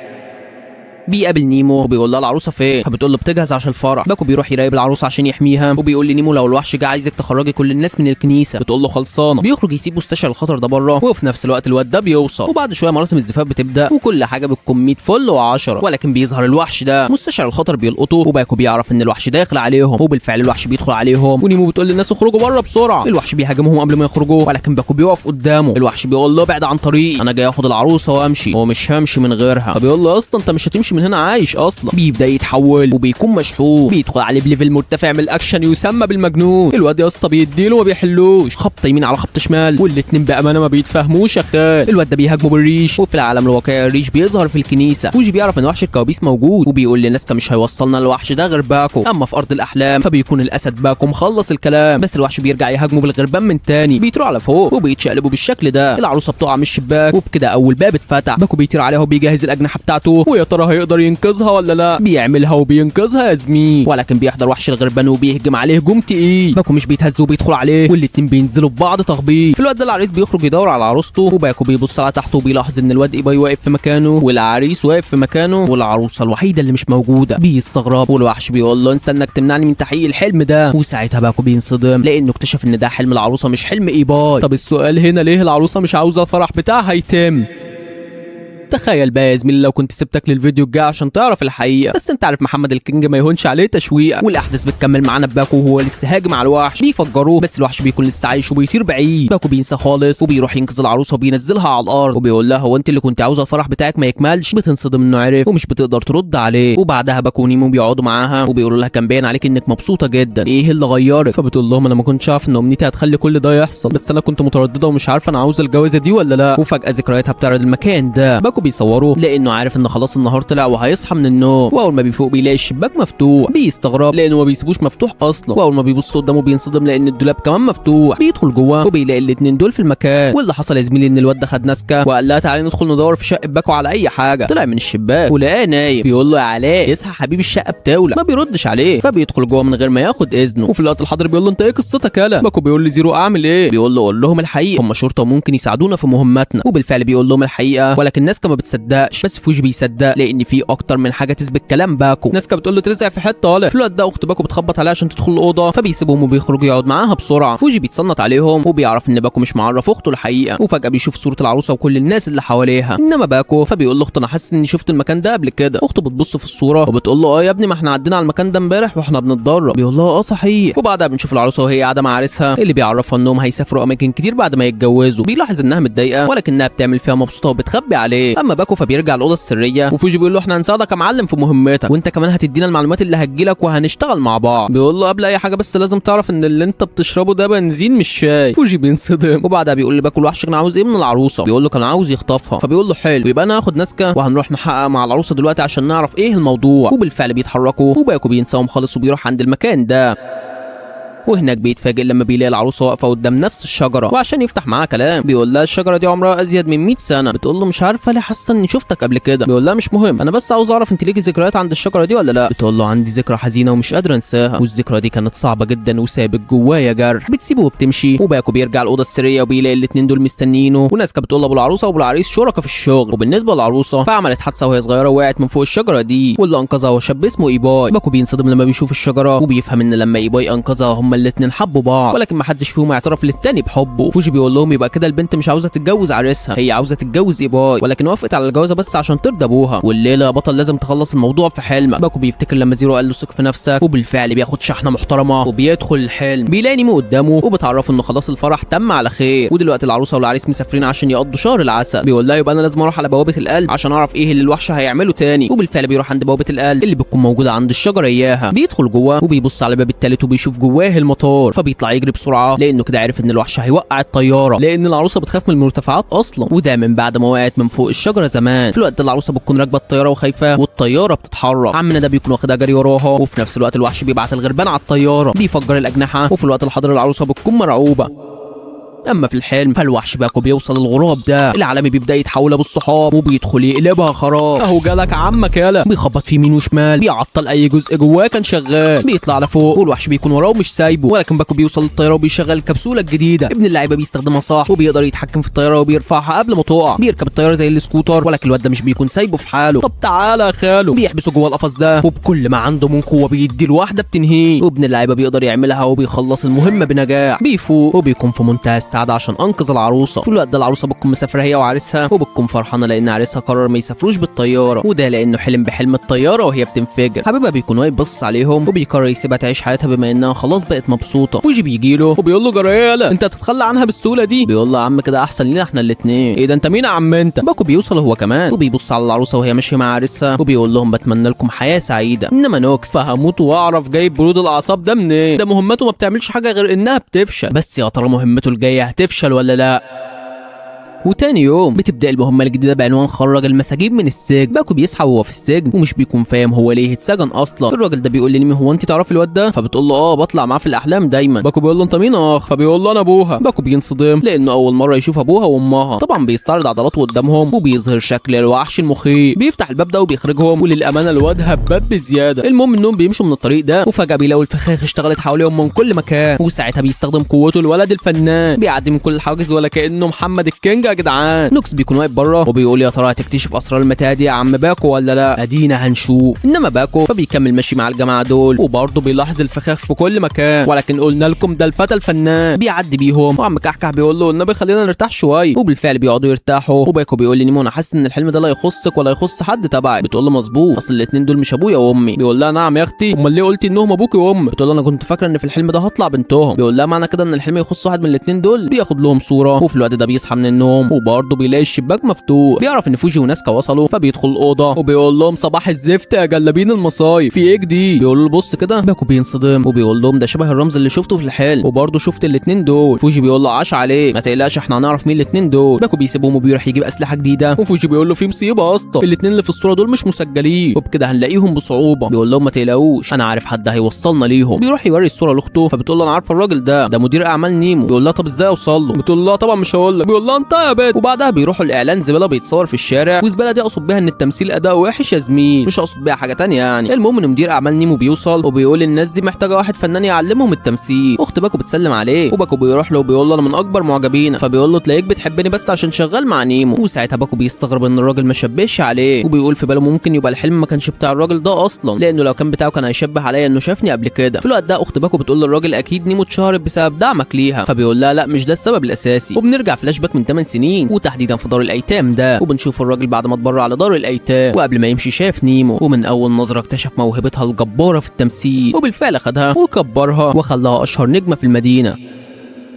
بيقابل نيمو وبيقول لها العروسه فين فبتقول له بتجهز عشان الفرح. باكو بيروح يراقب العروسه عشان يحميها وبيقول لنيمو لو الوحش جه عايزك تخرجي كل الناس من الكنيسه. بتقول له خلصانه. بيخرج يسيب مستشعر الخطر ده بره وفي نفس الوقت الواد ده بيوصل وبعد شويه مراسم الزفاف بتبدا وكل حاجه بتكون 100 فل و10 ولكن بيظهر الوحش ده. مستشعر الخطر بيلقطه وباكو بيعرف ان الوحش داخل عليهم وبالفعل الوحش بيدخل عليهم ونيمو بتقول للناس اخرجوا بره بسرعه. الوحش بيهاجمهم قبل ما يخرجوا ولكن باكو بيقف قدامه. الوحش بيقول له ابعد عن طريقي انا جاي اخد العروسه وامشي ومش همشي من غيرها. فبيقول له اصلا انت مش هتمشي من هنا عايش اصلا. بيبدا يتحول وبيكون مشحون بيدخل عليه بليفل مرتفع من الاكشن يسمى بالمجنون. الواد يا اسطى بيديله ما بيحلوش خبطه يمين على خبطه شمال والاتنين بامانه ما بيتفاهموش يا خال. الواد ده بيهاجمه بالريش وفي العالم الواقعي الريش بيظهر في الكنيسه. فوجي بيعرف ان وحش الكوابيس موجود وبيقول لناسكا مش هيوصلنا للوحش ده غير باكو. اما في ارض الاحلام فبيكون الاسد باكو مخلص الكلام بس الوحش بيرجع يهاجمه بالغربان من تاني بيطيروا على فوق وبيتشقلبوا بالشكل ده. العروسه بتقع من الشباك وبكده اول باب اتفتح. باكو بيطير عليها وبيجهز الاجنحه بتاعته ويا ترى هيقدر ينقذها ولا لا. بيعملها وبينقذها يا زميل ولكن بيحضر وحش الغربان وبيهجم عليه هجوم تقيل. باكو مش بيتهز وبيدخل عليه والاتنين بينزلوا ببعض تخبيط. في الوقت ده العريس بيخرج يدور على عروسته وباكو بيبص على تحته وبيلاحظ ان الواد ايباي واقف في مكانه والعريس واقف في مكانه والعروسه الوحيده اللي مش موجوده. بيستغرب والوحش بيقول له انسى انك تمنعني من تحقيق الحلم ده وساعتها باكو بينصدم لانه اكتشف ان ده حلم العروسه مش حلم ايباي. طب السؤال هنا ليه العروسه مش عاوزه الفرح بتاعها يتم؟ تخيل بقى يا زميلي لو كنت سبتك للفيديو الجاي عشان تعرف الحقيقه بس انت عارف محمد الكينج ما يهونش عليه تشويق والاحداث بتكمل معانا بباكو وهو لسه هاجم على الوحش بيفجروه بس الوحش بيكون لسه عايش وبيطير بعيد. باكو بينسى خالص وبيروح ينقذ العروسه وبينزلها على الارض وبيقول لها هو انت اللي كنت عاوزه الفرح بتاعك ما يكملش؟ بتنصدم انه عرف ومش بتقدر ترد عليه. وبعدها باكو ونيمو بيقعدوا معاها وبيقولوا لها كان باين عليك انك مبسوطه جدا ايه اللي غيرك؟ فبتقول لهم انا ما كنتش عارف ان امنيتي هتخلي كل ده يحصل بس انا كنت متردده ومش عارفه انا عاوزه الجوازه دي ولا لا. وفجاه ذكرياتها بتعرض المكان ده. باكو باكو بيصوره لانه عارف ان خلاص النهار طلع وهيصحى من النوم، واول ما بيفوق بيلاقي الشباك مفتوح، بيستغرب لانه ما بيسيبوش مفتوح اصلا، واول ما بيبص قدامه بينصدم لان الدولاب كمان مفتوح. بيدخل جوه وبيلاقي الاتنين دول في المكان. واللي حصل يا زميلي ان الواد ده خد ناسكا وقال لها تعالي ندخل ندور في شقه باكو على اي حاجه. طلع من الشباك ولقاه نايم. بيقول له يا علاء اصحى حبيبي الشقه بتولع، ما بيردش عليه، فبيدخل جوه من غير ما ياخد اذنه. وفي الوقت الحاضر بيقول له انت ايه قصتك يالا؟ باكو بيقول لي زيرو اعمل ايه؟ بيقول له قول لهم الحقيقه، هم شرطه وممكن يساعدونا في مهمتنا. وبالفعل بيقول لهم الحقيقه، ولكن ناسكا ما بتصدقش، بس فوجي بيصدق لان في اكتر من حاجه تثبت كلام باكو. ناسكا بتقول له ترزع في حته ولا. في الوقت ده اخت باكو بتخبط عليها عشان تدخل الاوضه، فبيسيبهم وبيخرجوا يقعد معاها بسرعه. فوجي بيتصنت عليهم وبيعرف ان باكو مش معرف اخته الحقيقه، وفجاه بيشوف صوره العروسه وكل الناس اللي حواليها. انما باكو فبيقول له اخته انا حاسس اني شفت المكان ده قبل كده. اخته بتبص في الصوره وبتقول له اه يا ابني ما احنا عدينا على المكان ده امبارح واحنا بنتدرب. بيقول لها اه صحيح. وبعدها بنشوف العروسه وهي قاعده مع عريسها اللي بيعرفها انهم هيسافروا اماكن كتير بعد ما يتجوزوا. بيلاحظ انها متضايقه ولكنها بتعمل فيها مبسوطه وبتخبي عليه. اما باكو فبيرجع الاوضه السريه وفوجي بيقول له احنا هنساعدك يا معلم في مهمتك، وانت كمان هتدينا المعلومات اللي هتجيلك وهنشتغل مع بعض. بيقول له قبل اي حاجه بس لازم تعرف ان اللي انت بتشربه ده بنزين مش شاي. فوجي بينصدم وبعدها بيقول لباكو الوحش كان عاوز ايه من العروسه. بيقول له كان عاوز يخطفها. فبيقول له حلو يبقى انا هاخد ناسكا وهنروح نحقق مع العروسه دلوقتي عشان نعرف ايه الموضوع. وبالفعل بيتحركوا وباكو بينساهم خالص وبيروح عند المكان ده. وهناك بيتفاجئ لما بيلاقي العروسه واقفه قدام نفس الشجره وعشان يفتح معاها كلام. بيقول لها الشجره دي عمرها ازيد من 100 سنه. بتقول له مش عارفه ليه حاسه اني شفتك قبل كده. بيقول لها مش مهم، انا بس عاوز اعرف انت ليكي ذكريات عند الشجره دي ولا لا. بتقول له عندي ذكرى حزينه ومش قادره انساها، والذكرى دي كانت صعبه جدا وسابت جوايا جرح. بتسيبه وبتمشي وباكو بيرجع الاوضه السريه وبيلاقي الاثنين دول مستنيينه. وناسكا بتقول لابو العروسه وابو العريس شركاء في الشغل. وبالنسبه للعروسه فعملت حادثه وهي صغيره وقعت من فوق الشجره دي، واللي انقذها هو شاب اسمه ايباي. باكو بينصدم لما بيشوف الشجره وبيفهم ان لما ايباي انقذها هما الاثنين حبوا بعض، ولكن ما حدش فيهم اعترف للتاني بحبه. فوجي بيقول لهم يبقى كده البنت مش عاوزه تتجوز عريسها، هي عاوزه تتجوز ايباي، ولكن وافقت على الجوازه بس عشان ترضى ابوها. والليله يا بطل لازم تخلص الموضوع في حلمك. باكو بيفتكر لما زيرو قال له ثق في نفسك، وبالفعل بياخد شحنه محترمه وبيدخل الحلم. بيلاقي نيمو قدامه وبتعرفه انه خلاص الفرح تم على خير، ودلوقتي العروسه والعريس مسافرين عشان يقضوا شهر العسل. بيقول لها يبقى انا لازم اروح على بوابه القلب عشان اعرف ايه اللي الوحش هيعمله تاني. وبالفعل بيروح عند بوابه القلب اللي بتكون موجوده عند الشجره اياها. بيدخل جوه وبيبص على الباب التالت وبيشوف جواه المطار، فبيطلع يجري بسرعه لانه كده عارف ان الوحش هيوقع الطياره لان العروسه بتخاف من المرتفعات اصلا، وده من بعد ما وقعت من فوق الشجره زمان. في الوقت ده العروسه بتكون راكبه الطياره وخايفه والطياره بتتحرك. عمنا ده بيكون واخدها جري وراها، وفي نفس الوقت الوحش بيبعت الغربان على الطياره بيفجر الاجنحه. وفي الوقت الحاضر العروسه بتكون مرعوبه. اما في الحلم فالوحش باكو بيوصل الغراب ده، العالمي بيبدا يتحول ابو الصحاب وبيدخل يقلبها خراب. اهو جالك عمك يالا، بيخبط في يمين وشمال، بيعطل اي جزء جواه كان شغال، بيطلع لفوق والوحش بيكون وراه ومش سايبه. ولكن باكو بيوصل للطياره وبيشغل الكبسوله الجديده. ابن اللعيبه بيستخدمها صح وبيقدر يتحكم في الطياره وبيرفعها قبل ما تقع. بيركب الطياره زي السكوتر، ولكن الواد ده مش بيكون سايبه في حاله. طب تعالى يا خاله، بيحبسه جوه القفص ده وبكل ما عنده من قوه بيدي الواحده بتنهيه. وابن اللعيبه بيقدر يعملها وبيخلص المهمه بنجاح. بيفوق وبيكون في منتهى السعاده عشان انقذ العروسه. في الوقت ده العروسه بتكون مسافره هي وعريسها، وبتكون فرحانه لان عريسها قرر ما يسافروش بالطياره، وده لانه حلم بحلم الطياره وهي بتنفجر. حبيبها بيكون واقف باصص عليهم وبيقرر يسيبها تعيش حياتها بما انها خلاص بقت مبسوطه. فوجي بيجي له وبيقول له جرى ايه يالا، انت هتتخلى عنها بالسهوله دي؟ بيقول له يا عم كده احسن لينا احنا الاثنين. ايه ده انت مين يا عم انت؟ باكو بيوصل هو كمان وبيبص على العروسه وهي ماشيه مع عريسها وبيقول لهم بتمنى لكم حياه سعيده. انما نوكس فهموت واعرف جايب برود الاعصاب ده منين؟ ده مهمته ما بتعملش حاجه غير انها بتفشل، بس يا ترى مهمته الجايه هتفشل ولا لا؟ وتاني يوم بتبدا المهمه الجديده بعنوان خرج المساجين من السجن. باكو بيصحى وهو في السجن ومش بيكون فاهم هو ليه اتسجن اصلا. الراجل ده بيقول لنيمي هو انت تعرفي الواد ده؟ فبتقول له اه بطلع معاه في الاحلام دايما. باكو بيقول له انت مين اخ؟ فبيقول له انا ابوها. باكو بينصدم لانه اول مره يشوف ابوها وامها. طبعا بيستعرض عضلاته قدامهم وبيظهر شكل الوحش المخيف. بيفتح الباب ده وبيخرجهم، وللامانه الواد هباب بزياده. المهم انهم بيمشوا من الطريق ده وفجاه بيلاقوا الفخاخ اشتغلت حواليهم من كل مكان، وساعتها بيستخدم قوته الولد الفنان بيعدي من كل الحواجز ولا كانه محمد الكينج يا جدعان. بيكون واقف بره وبيقول يا ترى هتكتشف اسرار المتاهه دي يا عم باكو ولا لا؟ ادينا هنشوف. انما باكو فبيكمل ماشي مع الجماعه دول وبرضه بيلاحظ الفخاخ في كل مكان، ولكن قلنا لكم ده الفتى الفنان. بيعدي بيهم وعم كحكح بيقول له النبي خلينا نرتاح شويه، وبالفعل بيقعدوا يرتاحوا. وباكو بيقول لنيمو انا حاسس ان الحلم ده لا يخصك ولا يخص حد تبعي. بتقول له مظبوط، اصل الاثنين دول مش ابويا وامي. بيقول لها نعم يا اختي، امال ليه قلتي انهم ابوكي وامك؟ بتقول له انا كنت فاكره ان في الحلم ده هطلع بنتهم. بيقول لها معنى كده ان الحلم يخص واحد من الاثنين دول؟ بياخد لهم صوره. وفي الوقت ده بيصحى من النوم لهم، وبرضه بيلاقي الشباك مفتوح. بيعرف ان فوجي وناسكا وصلوا، فبيدخل الاوضه وبيقول لهم صباح الزفت يا جلابين المصايب، في ايه جديد؟ بيقولوا له بص كده. باكو بينصدم وبيقول لهم ده شبه الرمز اللي شفته في الحلم، وبرضه شفت الاتنين دول. فوجي بيقول له عاش عليه، ما تقلقش احنا هنعرف مين الاتنين دول. باكو بيسيبهم وبيروح يجيب اسلحه جديده، وفوجي بيقول له في مصيبه يا اسطى، الاتنين اللي في الصوره دول مش مسجلين، وبكده هنلاقيهم بصعوبه. بيقول لهم ما تقلقوش انا عارف حد هيوصلنا ليهم. بيروح يوري الصوره لاخته، فبتقول له انا عارفه الراجل ده مدير اعمال نيمو. بيقول لها طب ازاي اوصل له؟ بتقول له طبعا مش هقول لك. بيقول لها انت يا بنت. وبعدها بيروحوا الاعلان زباله بيتصور في الشارع، وزباله دي اقصد بيها ان التمثيل اداء وحش يا زميل، مش اقصد بيها حاجه تانية يعني. المهم ان مدير اعمال نيمو بيوصل وبيقول الناس دي محتاجه واحد فنان يعلمهم التمثيل. اخت باكو بتسلم عليه، وباكو بيروح له وبيقول له انا من اكبر معجبينك. فبيقول له تلاقيك بتحبني بس عشان شغال مع نيمو. وساعتها باكو بيستغرب ان الراجل ما شبهش عليه، وبيقول في باله ممكن يبقى الحلم ما كانش بتاع الراجل ده اصلا، لانه لو كان بتاعه كان هيشبه عليا انه شافني قبل كده. في الوقت ده اخت باكو بتقول للراجل اكيد نيمو اتشهرت بسبب دعمك ليها. فبيقول لها لا مش ده السبب الاساسي. وبنرجع فلاش باك من 8 سنين وتحديدا في دار الايتام ده، وبنشوف الراجل بعد ما اتبرع على دار الايتام، وقبل ما يمشي شاف نيمو، ومن اول نظره اكتشف موهبتها الجباره في التمثيل، وبالفعل خدها وكبرها وخلاها اشهر نجمه في المدينه.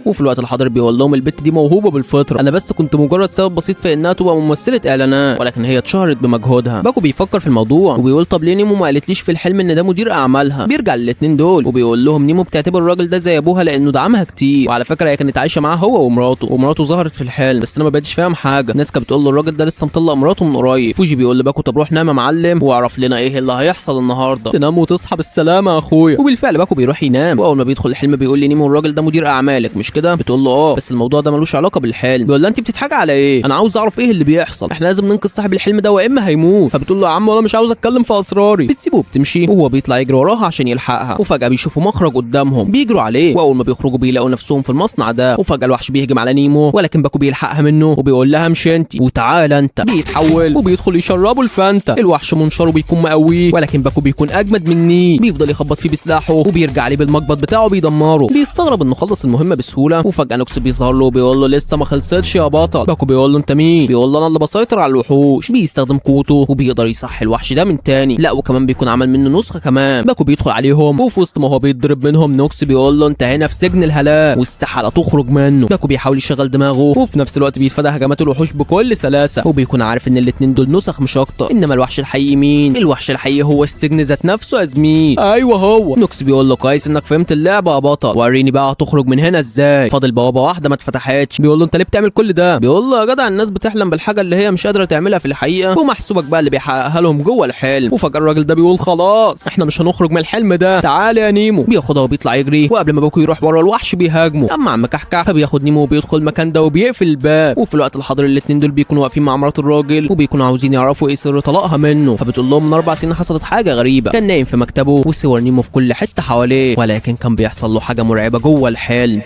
وفي الوقت الحاضر بيقول لهم البت دي موهوبه بالفطره، انا بس كنت مجرد سبب بسيط في انها تبقى ممثله اعلانات، ولكن هي اتشهرت بمجهودها. باكو بيفكر في الموضوع وبيقول طب ليه نيمو ما قالتليش في الحلم ان ده مدير اعمالها؟ بيرجع للاتنين دول وبيقول لهم نيمو بتعتبر الراجل ده زي ابوها لانه دعمها كتير، وعلى فكره هي كانت عايشه معاه هو ومراته ظهرت في الحلم، بس انا ما بقتش فاهم حاجه. ناسكا بتقول له الراجل ده لسه مطلق مراته من قريب. فوجي بيقول لباكو طب روح نام يا معلم واعرف لنا ايه اللي هيحصل النهارده، تنام وتصحى بالسلامه يا اخويا. وبالفعل باكو بيروح ينام، واول ما بيدخل الحلم بيقول لي نيمو الراجل ده مدير اعمالك مش كده؟ بتقول له بس الموضوع ده ملوش علاقه بالحلم. بيقول لها انت بتضحكي على ايه؟ انا عاوز اعرف ايه اللي بيحصل، احنا لازم ننقذ صاحب الحلم ده واما هيموت. فبتقول له يا عم ولا مش عاوز اتكلم في اسراري. بتسيبه وبتمشي، وهو بيطلع يجري وراها عشان يلحقها، وفجاه بيشوفوا مخرج قدامهم بيجروا عليه، واول ما بيخرجوا بيلاقوا نفسهم في المصنع ده، وفجاه الوحش بيهجم على نيمو، ولكن باكو بيلحقها منه وبيقول لها امشي انت وتعالى انت. بيتحول وبيدخل يشربوا الفانتا. الوحش منشره بيكون مقويه، ولكن باكو بيكون اجمد مني، بيفضل يخبط فيه بسلاحه وبيرجع عليه بالمقبض بتاعه بيدمره. بيستغرب انه خلص المهمه بسهوله، وفجاه نوكس بيظهر له وبيقول له لسه ما خلصتش يا بطل. باكو بيقول له انت مين؟ بيقول له انا اللي بسيطر على الوحوش. بيستخدم قوته وبيقدر يصحي الوحش ده من تاني، لا وكمان بيكون عمل منه نسخه كمان. باكو بيدخل عليهم، وفي وسط ما هو بيتضرب منهم نوكس بيقول له انت هنا في سجن الهلاك واستحاله تخرج منه. باكو بيحاول يشغل دماغه، وفي نفس الوقت بيتفادى هجمات الوحوش بكل سلاسه، وبيكون عارف ان الاتنين دول نسخ مش اكتر. انما الوحش الحقيقي مين؟ الوحش الحقيقي هو السجن ذات نفسه يا زميل. ايوه هو. نوكس بيقول له كويس انك فهمت اللعبه يا بطل، وريني بقى هتخرج من هنا ازاي. فاضل بوابه واحده ما اتفتحتش. بيقول له انت ليه بتعمل كل ده؟ بيقول له يا جدع الناس بتحلم بالحاجه اللي هي مش قادره تعملها في الحقيقه، ومحسوبك بقى اللي بيحققها لهم جوه الحلم. وفجاه الراجل ده بيقول خلاص احنا مش هنخرج من الحلم ده، تعال يا نيمو. بياخدها وبيطلع يجري، وقبل ما باكو يروح ورا الوحش بيهاجمه. اما عم كحكح فبياخد نيمو وبيدخل المكان ده وبيقفل الباب. وفي الوقت الحاضر الاتنين دول بيكونوا واقفين مع مرات الراجل، وبيكونوا عاوزين يعرفوا ايه سر طلاقها منه. فبتقول لهم من 4 سنين حصلت حاجه غريبه، كان نايم في مكتبه وصور نيمو في كل حته حواليه، ولكن كان بيحصل له حاجه مرعبه جوه الحلم.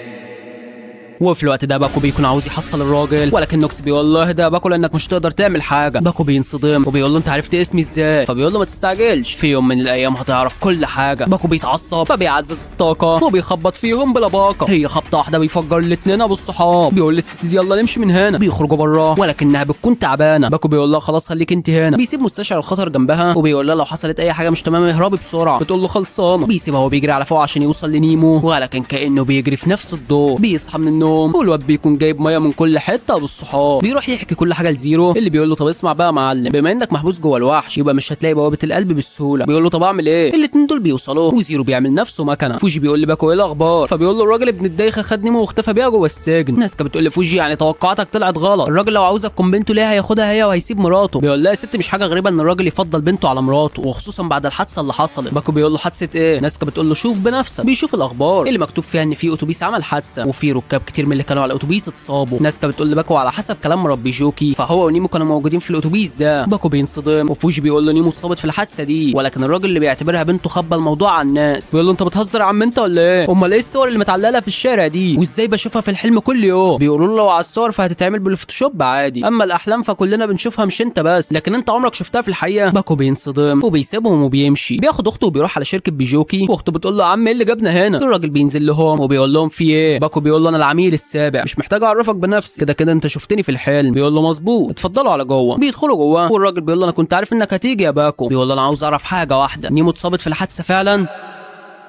وفي الوقت ده باكو بيكون عاوز يحصل الراجل، ولكن نوكس بيقول له ده باكو لانك مش تقدر تعمل حاجه. باكو بينصدم وبيقول له انت عرفت اسمي ازاي؟ فبيقول له ما تستعجلش، في يوم من الايام هتعرف كل حاجه. باكو بيتعصب فبيعزز الطاقه وبيخبط فيهم بلا باقه، هي خبطه واحده بيفجر الاتنين ابو الصحاب. بيقول للست دي يلا نمشي من هنا. بيخرجوا براه ولكنها بتكون تعبانه. باكو بيقول لها خلاص خليك انت هنا. بيسيب مستشعر الخطر جنبها وبيقول لها لو حصلت اي حاجه مش تمام اهربي بسرعه. بتقول له خلصانه. بيسيبها وبيجري على فوق عشان يوصل لنيمو، ولكن كانه بيجري في نفس الضوء. بيصحى من النوم والواد بيكون جايب ميه من كل حته بالصحاب. بيروح يحكي كل حاجه لزيرو اللي بيقول له طب اسمع بقى يا معلم، بما انك محبوس جوه الوحش يبقى مش هتلاقي بوابه القلب بالسهوله. بيقول له طب اعمل ايه؟ الاتنين دول بيوصلوا وزيرو بيعمل نفسه مكنه. فوجي بيقول لباكو ايه الاخبار؟ فبيقول له الراجل ابن الدايخه خد نيمو واختفى بيها جوه السجن. ناسكا بتقول لفوجي يعني توقعاتك طلعت غلط، الراجل لو عاوزك تكون بنته ليه هياخدها هي وهيسيب مراته. بيقول لها يا ست مش حاجه غريبه ان الراجل يفضل بنته على مراته، وخصوصا بعد الحادثه اللي حصلت. باكو بيقول له حادثه ايه؟ ناسكا بتقول له شوف بنفسك. بيشوف الاخبار اللي مكتوب فيها ان في اتوبيس عمل حادثه وفي ركاب كتير من اللي كانوا على الاتوبيس اتصابوا. ناسكا بتقول لباكو على حسب كلام مربي جوكي فهو ونيمو كانوا موجودين في الاتوبيس ده. باكو بينصدم وفوجي بيقول له نيمو اتصابت في الحادثه دي، ولكن الراجل اللي بيعتبرها بنته خبى الموضوع على الناس. بيقول له انت بتهزر يا عم انت ولا ايه؟ امال ايه الصور اللي متعلقه في الشارع دي وازاي بشوفها في الحلم كل يوم؟ بيقولوا له لو على الصور فهتتعمل بالفوتوشوب عادي، اما الاحلام فكلنا بنشوفها مش انت بس، لكن انت عمرك شفتها في الحقيقه. باكو بينصدم وبيسيبهم وبيمشي. بياخد اخته وبيروح على شركه بيجوكي، واخته بتقول له يا عم ايه اللي جابنا هنا؟ الراجل بينزل لهم وبيقول لهم في ايه؟ باكو بيقول له انا العميل السابع مش محتاج اعرفك بنفسي، كده انت شفتني في الحلم. بيقول له مظبوط اتفضلوا على جوه. بيدخلوا جوه والراجل بيقول له انا كنت عارف انك هتيجي يا باكو. بيقول له انا عاوز اعرف حاجه واحده، نيمو اتصابت في الحادثه فعلا؟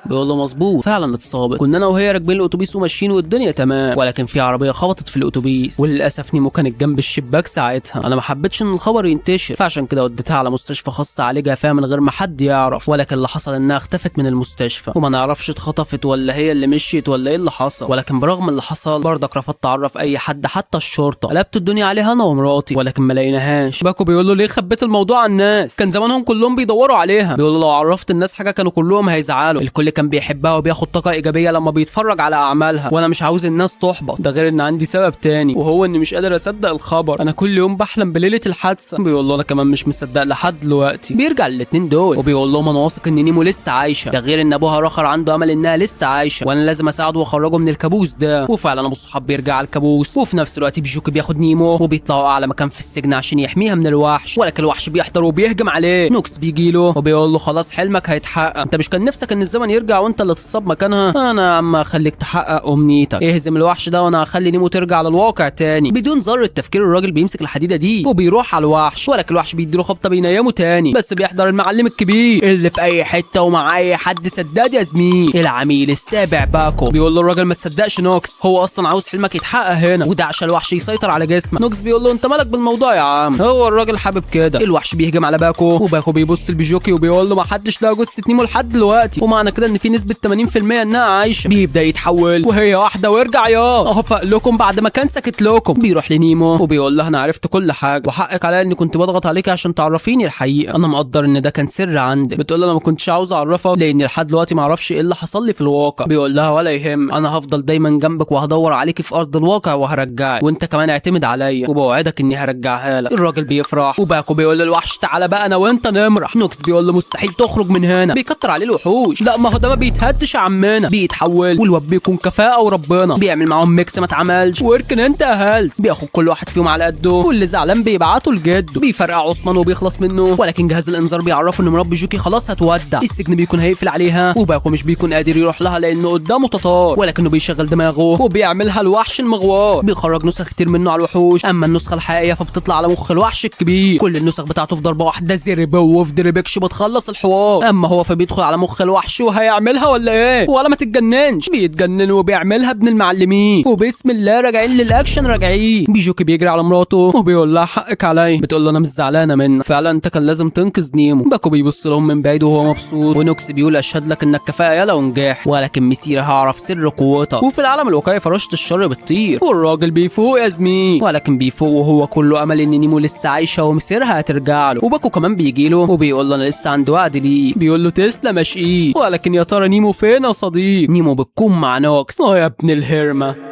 بيقول له مظبوط فعلا اتصابت، كنا انا وهي راكبين الاتوبيس وماشيين والدنيا تمام، ولكن في عربيه خبطت في الاتوبيس، وللاسف نيمو كانت جنب الشباك ساعتها. انا ما حبيتش ان الخبر ينتشر، فعشان كده وديتها على مستشفى خاص عالجها فيها من غير ما حد يعرف، ولكن اللي حصل انها اختفت من المستشفى، وما نعرفش اتخطفت ولا هي اللي مشيت ولا ايه اللي حصل. ولكن برغم اللي حصل برضك رفضت اعرف اي حد حتى الشرطه، قلبت الدنيا عليها انا ومراتي ولكن ما لقيناهاش. باكو بيقول له ليه خبيت الموضوع على الناس؟ كان زمانهم كلهم بيدوروا عليها. بيقول له لو عرفت الناس حاجه كانوا كلهم هيزعلوا، الكل كان بيحبها وبياخد طاقه ايجابيه لما بيتفرج على اعمالها، وانا مش عاوز الناس تحبط. ده غير ان عندي سبب تاني، وهو اني مش قادر اصدق الخبر، انا كل يوم بحلم بليله الحادثه. بيقول له انا كمان مش مصدق لحد دلوقتي. بيرجع الاتنين دول وبيقول لهم انا واثق ان نيمو لسه عايشه، ده غير ان ابوها رخر عنده امل انها لسه عايشه، وانا لازم اساعده واخرجه من الكابوس ده. وفعلا ابو الصحاب بيرجع على الكابوس، وفي نفس الوقت بيجوكي بياخد نيمو وبيطلعوا اعلى مكان في السجن عشان يحميها من الوحش، ولكن الوحش بيحضر وبيهجم عليه. نوكس بيجي له وبيقول له خلاص حلمك هيتحقق، انت مش كان نفسك ان الزمن يرجع وانت اللي تتصاب مكانها؟ انا يا عم هخليك تحقق امنيتك، اهزم الوحش ده وانا هخلي نيمو ترجع للواقع تاني. بدون ذره تفكير الراجل بيمسك الحديده دي وبيروح على الوحش، ولكن الوحش بيديله خبطه بينيمه تاني، بس بيحضر المعلم الكبير اللي في اي حته ومع اي حد سداد يا زميل، العميل السابع باكو. بيقول له الراجل ما تصدقش نوكس، هو اصلا عاوز حلمك يتحقق هنا، وده عشان الوحش يسيطر على جسمك. نوكس بيقول له انت مالك بالموضوع يا عم، هو الراجل حابب كده. الوحش بيهجم على باكو وباكو بيبص لبيجوكي وبيقول له ما حدش لقى جثه نيمو لحد دلوقتي، ومعنى كده ان في نسبه 80% انها عايشه. بيبدا يتحول وهي واحده وارجع يا اهفق لكم بعد ما كان ساكت لكم. بيروح لنيمو وبيقول لها انا عرفت كل حاجه، وحقك عليا اني كنت بضغط عليكي عشان تعرفيني الحقيقه، انا مقدر ان ده كان سر عندك. بتقول له انا ما كنتش عاوز اعرفك لاني لحد دلوقتي ما اعرفش ايه اللي حصل لي في الواقع. بيقول لها ولا يهم، انا هفضل دايما جنبك وهدور عليكي في ارض الواقع وهرجعك، وانت كمان اعتمد عليا وبوعدك اني هرجعها لك. الراجل بيفرح وباكو بيقول للوحش تعالى بقى انا وانت نمرح. نوكس بيقول له مستحيل تخرج من هنا، بيكتر عليه الوحوش. لا ما هو ده ما بيتهدش يا عمنا، بيتحول والواد بيكون كفاءه وربنا، بيعمل معاهم ميكس ما اتعملش. واركن انت يا هلس، بياخد كل واحد فيهم على قده، واللي زعلان بيبعته لجده، بيفرقع عثمان وبيخلص منه، ولكن جهاز الانذار بيعرفه ان مربي جوكي خلاص هتودع، السجن بيكون هيقفل عليها، وباكو مش بيكون قادر يروح لها لانه قدامه تتار، ولكنه بيشغل دماغه وبيعملها الوحش المغوار، بيخرج نسخ كتير منه على الوحوش، اما النسخه الحقيقيه فبتطلع على مخ الوحش الكبير. كل النسخ بتاعته في ضربه واحده زربو وفي دربكش بتخلص الحوار، اما هو فبيدخل على مخ الوحش وهيعملها ولا ايه؟ ولا ما تتجننش، بيتجنن وبيعملها ابن المعلمين، وبسم الله راجعين للاكشن راجعين. بيجوكي بيجري على مراته وبيقول لها حقك عليا، بتقول له انا مش زعلانه منك، فعلا انت كان لازم تنقذ نيمو. باكو بيبص لهم من بعيد وهو مبسوط، ونوكس بيقول اشهد لك انك كفاءه يالا ونجاح، ولكن مسيري هعرف سر قوتك، وفي العالم الواقعي فراشة الشر بتطير. والراجل بيفوق يا زميل، ولكن بيفوق وهو كله امل ان نيمو لسه عايشه ومسيرها هترجع له. وباكو كمان بيجي له وبيقول له انا لسه عندي وعد ليك، بيقول له تسلم يا شقيق، ولكن يا ترى نيمو فين يا صديق؟ نيمو بتكون مع نوكس يا ابن الهرمه.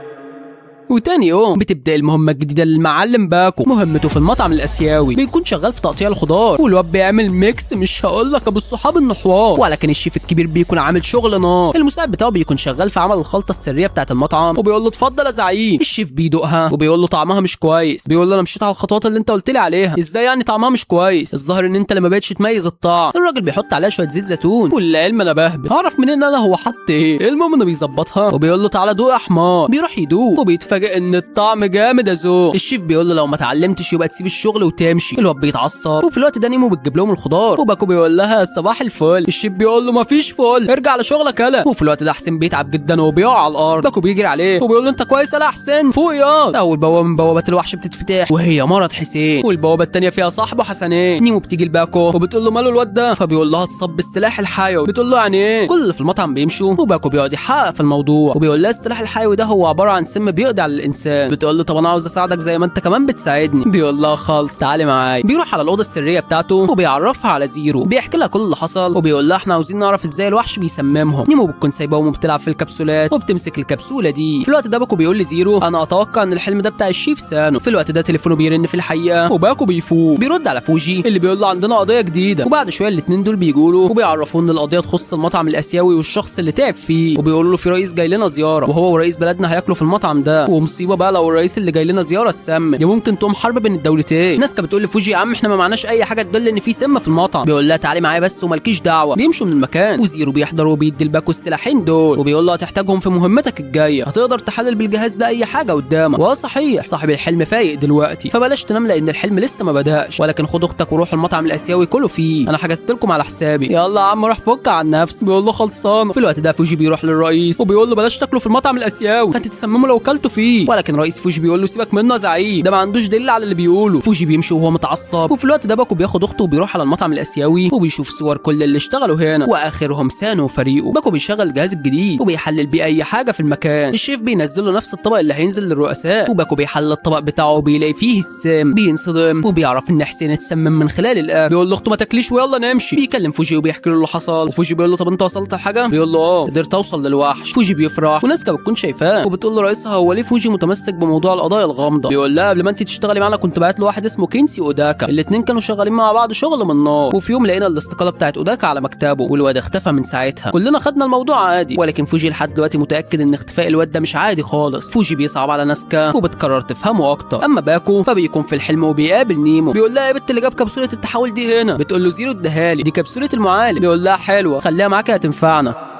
وتاني يوم بتبدا المهمه الجديده للمعلم باكو، مهمته في المطعم الاسيوي، بيكون شغال في تقطيع الخضار، والواد بيعمل ميكس مش هقول لك ابو الصحاب انه حوار، ولكن الشيف الكبير بيكون عامل شغل نار. المساعد بتاعه بيكون شغال في عمل الخلطه السريه بتاعه المطعم، وبيقول له اتفضل يا زعيم. الشيف بيدوقها وبيقول له طعمها مش كويس، بيقول له انا مشيت على الخطوات اللي انت قلت لي عليها، ازاي يعني طعمها مش كويس؟ الظاهر ان انت اللي ما بقتش تميز الطعم. الراجل بيحط عليها شويه زيت زيتون، والعلم انا بهبل هعرف منين انا هو حط ايه؟ المهم انه بيظبطها وبيقول له تعالى دوق يا حمار. بيروح يدوق وبيتفاجئ ان الطعم جامد يا زو. الشيف بيقول له لو ما اتعلمتش يبقى تسيب الشغل وتمشي. الواد بيتعصب، وفي الوقت ده نيمو بتجيب لهم الخضار، وباكو بيقول لها صباح الفل. الشيف بيقول له مفيش فل، ارجع لشغلك يالا. وفي الوقت ده حسين بيتعب جدا وبيقع على الارض، باكو بيجري عليه وبيقول له انت كويس يا حسين فوق ياض. اول بوابه من بوابات الوحش بتتفتح وهي مرض حسين، والبوابه الثانيه فيها صاحبه حسنين. نيمو بتيجي لباكو وبتقول له ماله الواد ده، فبيقول لها اتصاب بالسلاح الحيوي. بتقول له يعني ايه؟ كل اللي في المطعم بيمشوا وباكو بيقعد يحقق في الموضوع، وبيقول لها السلاح الحيوي ده هو عباره عن سم بيقضي على الانسان. بتقول له طب انا عاوز اساعدك زي ما انت كمان بتساعدني. بيقول لها خالص تعالي معايا. بيروح على الاوضه السريه بتاعته وبيعرفها على زيرو، بيحكي لها كل اللي حصل، وبيقول لها احنا عاوزين نعرف ازاي الوحش بيسممهم. نيمو بتكون سايباهم وبتلعب في الكبسولات وبتمسك الكبسوله دي. في الوقت ده باكو بيقول لزيرو انا اتوقع ان الحلم ده بتاع الشيف سانو. في الوقت ده تليفونه بيرن في الحقيقه، وباكو بيفوق بيرد على فوجي اللي بيقول له عندنا قضيه جديده. وبعد شويه الاثنين دول بيقولوا وبيعرفوا ان القضيه تخص المطعم الاسيوي والشخص اللي تعب فيه، وبيقولوا له في رئيس جاي لنا زياره، وهو ورئيس بلدنا هياكلوا في المطعم ده، ومصيبه بقى لو الرئيس اللي جاي لنا زياره اتسمم، دي ممكن تقوم حرب بين الدولتين. ناسكا بتقول لفوجي يا عم احنا ما معناش اي حاجه تدل ان في سم في المطعم. بيقول لها تعالي معايا بس ومالكيش دعوه. بيمشوا من المكان وزيرو بيحضر وبيدي الباكو السلاحين دول وبيقول له هتحتاجهم في مهمتك الجايه، هتقدر تحلل بالجهاز ده اي حاجه قدامك. صحيح صاحب الحلم فايق دلوقتي، فبلاش تنام لان الحلم لسه ما بداش، ولكن خد اختك وروحوا المطعم الاسيوي كلوا فيه، انا حجزت لكم على حسابي. يلا يا عم روح فك عن نفسك. بيقول له خلصانه. في الوقت ده فوجي بيروح للرئيس وبيقول له بلاش تاكلوا في المطعم الاسيوي، هتتسمموا لو كلتوا فيه. ولكن رئيس فوجي بيقول له سيبك منه يا زعيم، ده ما عندوش دليل على اللي بيقوله. فوجي بيمشي وهو متعصب. وفي الوقت ده باكو بياخد اخته وبيروح على المطعم الاسيوي وبيشوف صور كل اللي اشتغلوا هنا واخرهم سانو وفريقه. باكو بيشغل الجهاز الجديد وبيحلل بيه اي حاجه في المكان. الشيف بينزل له نفس الطبق اللي هينزل للرؤساء وباكو بيحلل الطبق بتاعه وبيلاقي فيه السم. بينصدم وبيعرف ان حسين اتسمم من خلال الاكل. بيقول له اخته ما تاكليش ويلا نمشي. بيكلم فوجي وبيحكي له اللي حصل وفوجي بيقول له طب انت وصلت لحاجه؟ بيقول له قدرت اوصل للوحش. فوجي بيفرح وناسكا بتكون شايفاه وبتقول له رئيسها هو ليه فوجي متمسك بموضوع القضايا الغامضه. بيقول لها قبل ما انت تشتغلي معانا كنت بعت له واحد اسمه كينسي اوداكا، الاثنين كانوا شغالين مع بعض شغل من نار، وفي يوم لقينا الاستقاله بتاعت اوداكا على مكتبه والواد اختفى من ساعتها. كلنا خدنا الموضوع عادي، ولكن فوجي لحد دلوقتي متاكد ان اختفاء الواد ده مش عادي خالص. فوجي بيصعب على ناسكا وبتقرر تفهمه اكتر. اما باكو فبيكون في الحلم وبيقابل نيمو. بيقول لها يا بنت اللي جاب كبسوله التحول دي هنا. بتقول له زيرو اداهالي، دي كبسوله المعالج. بيقول لها حلوه خليها معاك هتنفعنا.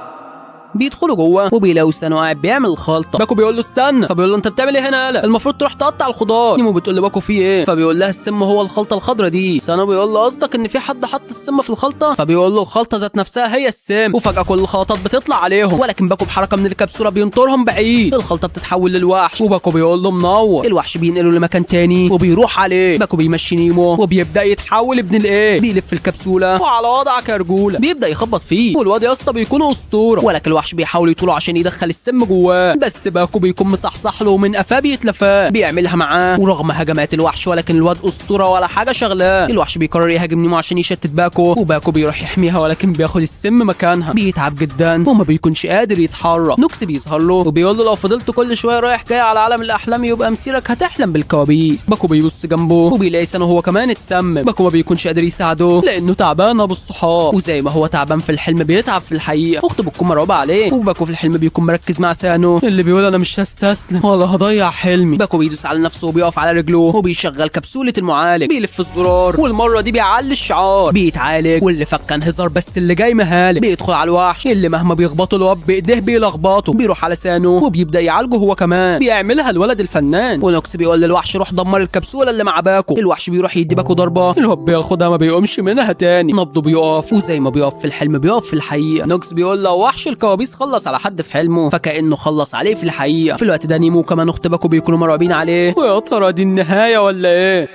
بيدخلوا جوه وبيلاقوا سانو قاعد بيعمل الخلطه. باكو بيقول له استنى، فبيقول له انت بتعمل ايه هنا؟ المفروض تروح تقطع الخضار. نيمو بتقول له باكو في ايه؟ فبيقول لها السم هو الخلطه الخضراء دي. سانو بيقول له قصدك ان في حد حط السم في الخلطه؟ فبيقول له الخلطه ذات نفسها هي السم. وفجاه كل الخلطات بتطلع عليهم، ولكن باكو بحركه من الكبسوله بينطرهم بعيد. الخلطه بتتحول للوحش وباكو بيقول له منور. الوحش بينقله لمكان تاني وبيروح عليه. باكو بيمشي نيمو وبيبدا يتحول ابن الايه، بيلف الكبسوله وعلى وضعك يا رجوله بيبدا يخبط فيه، والواد يا اسطى بيكون اسطوره. ولكن الوحش بيحاول يطوله عشان يدخل السم جواه، بس باكو بيكون مصحصح له ومن قفاه بيتلفاه. بيعملها معاه ورغم هجمات الوحش ولكن الواد اسطوره ولا حاجه شغلاه. الوحش بيقرر يهاجم نيمو عشان يشتت باكو وباكو بيروح يحميها ولكن بياخد السم مكانها. بيتعب جدا وما بيكونش قادر يتحرك. نوكس بيظهر له وبيقول له لو فضلت كل شويه رايح جاي على عالم الاحلام يبقى مسيرك هتحلم بالكوابيس. باكو بيبص جنبه وبيلاقي سانو هو كمان اتسمم. باكو ما بيكونش قادر يساعده لانه تعبان ابو الصحاب، وزي ما هو تعبان في الحلم بيتعب في الحقيقه. اخته بتكون مرعوبه عليه وباكو في الحلم بيكون مركز مع سانو اللي بيقول انا مش هستسلم ولا هضيع حلمي. باكو بيدوس على نفسه وبيقف على رجله وبيشغل كبسوله المعالج. بيلف الزرار والمره دي بيعلي الشعار. بيتعالج واللي فك كان هزار بس اللي جاي مهالك. بيدخل على الوحش اللي مهما بيخبطه الواد بايديه بيلخبطه. بيروح على سانو وبيبدا يعالجه هو كمان. بيعملها الولد الفنان. ونوكس بيقول للوحش روح دمر الكبسوله اللي مع باكو. الوحش بيروح يدي باكو ضربه، الواد بياخدها ما بيقومش منها تاني. نبضه بيقف وزي ما بيقف في الحلم بيقف في الحقيقه. نوكس بيقول له وحش الكوابيس خلص على حد في حلمه فكانه خلص عليه في الحقيقه. في الوقت ده نيمو كمان اخت باكو بيكونوا مرعوبين عليه، ويا ترى دي النهايه ولا ايه؟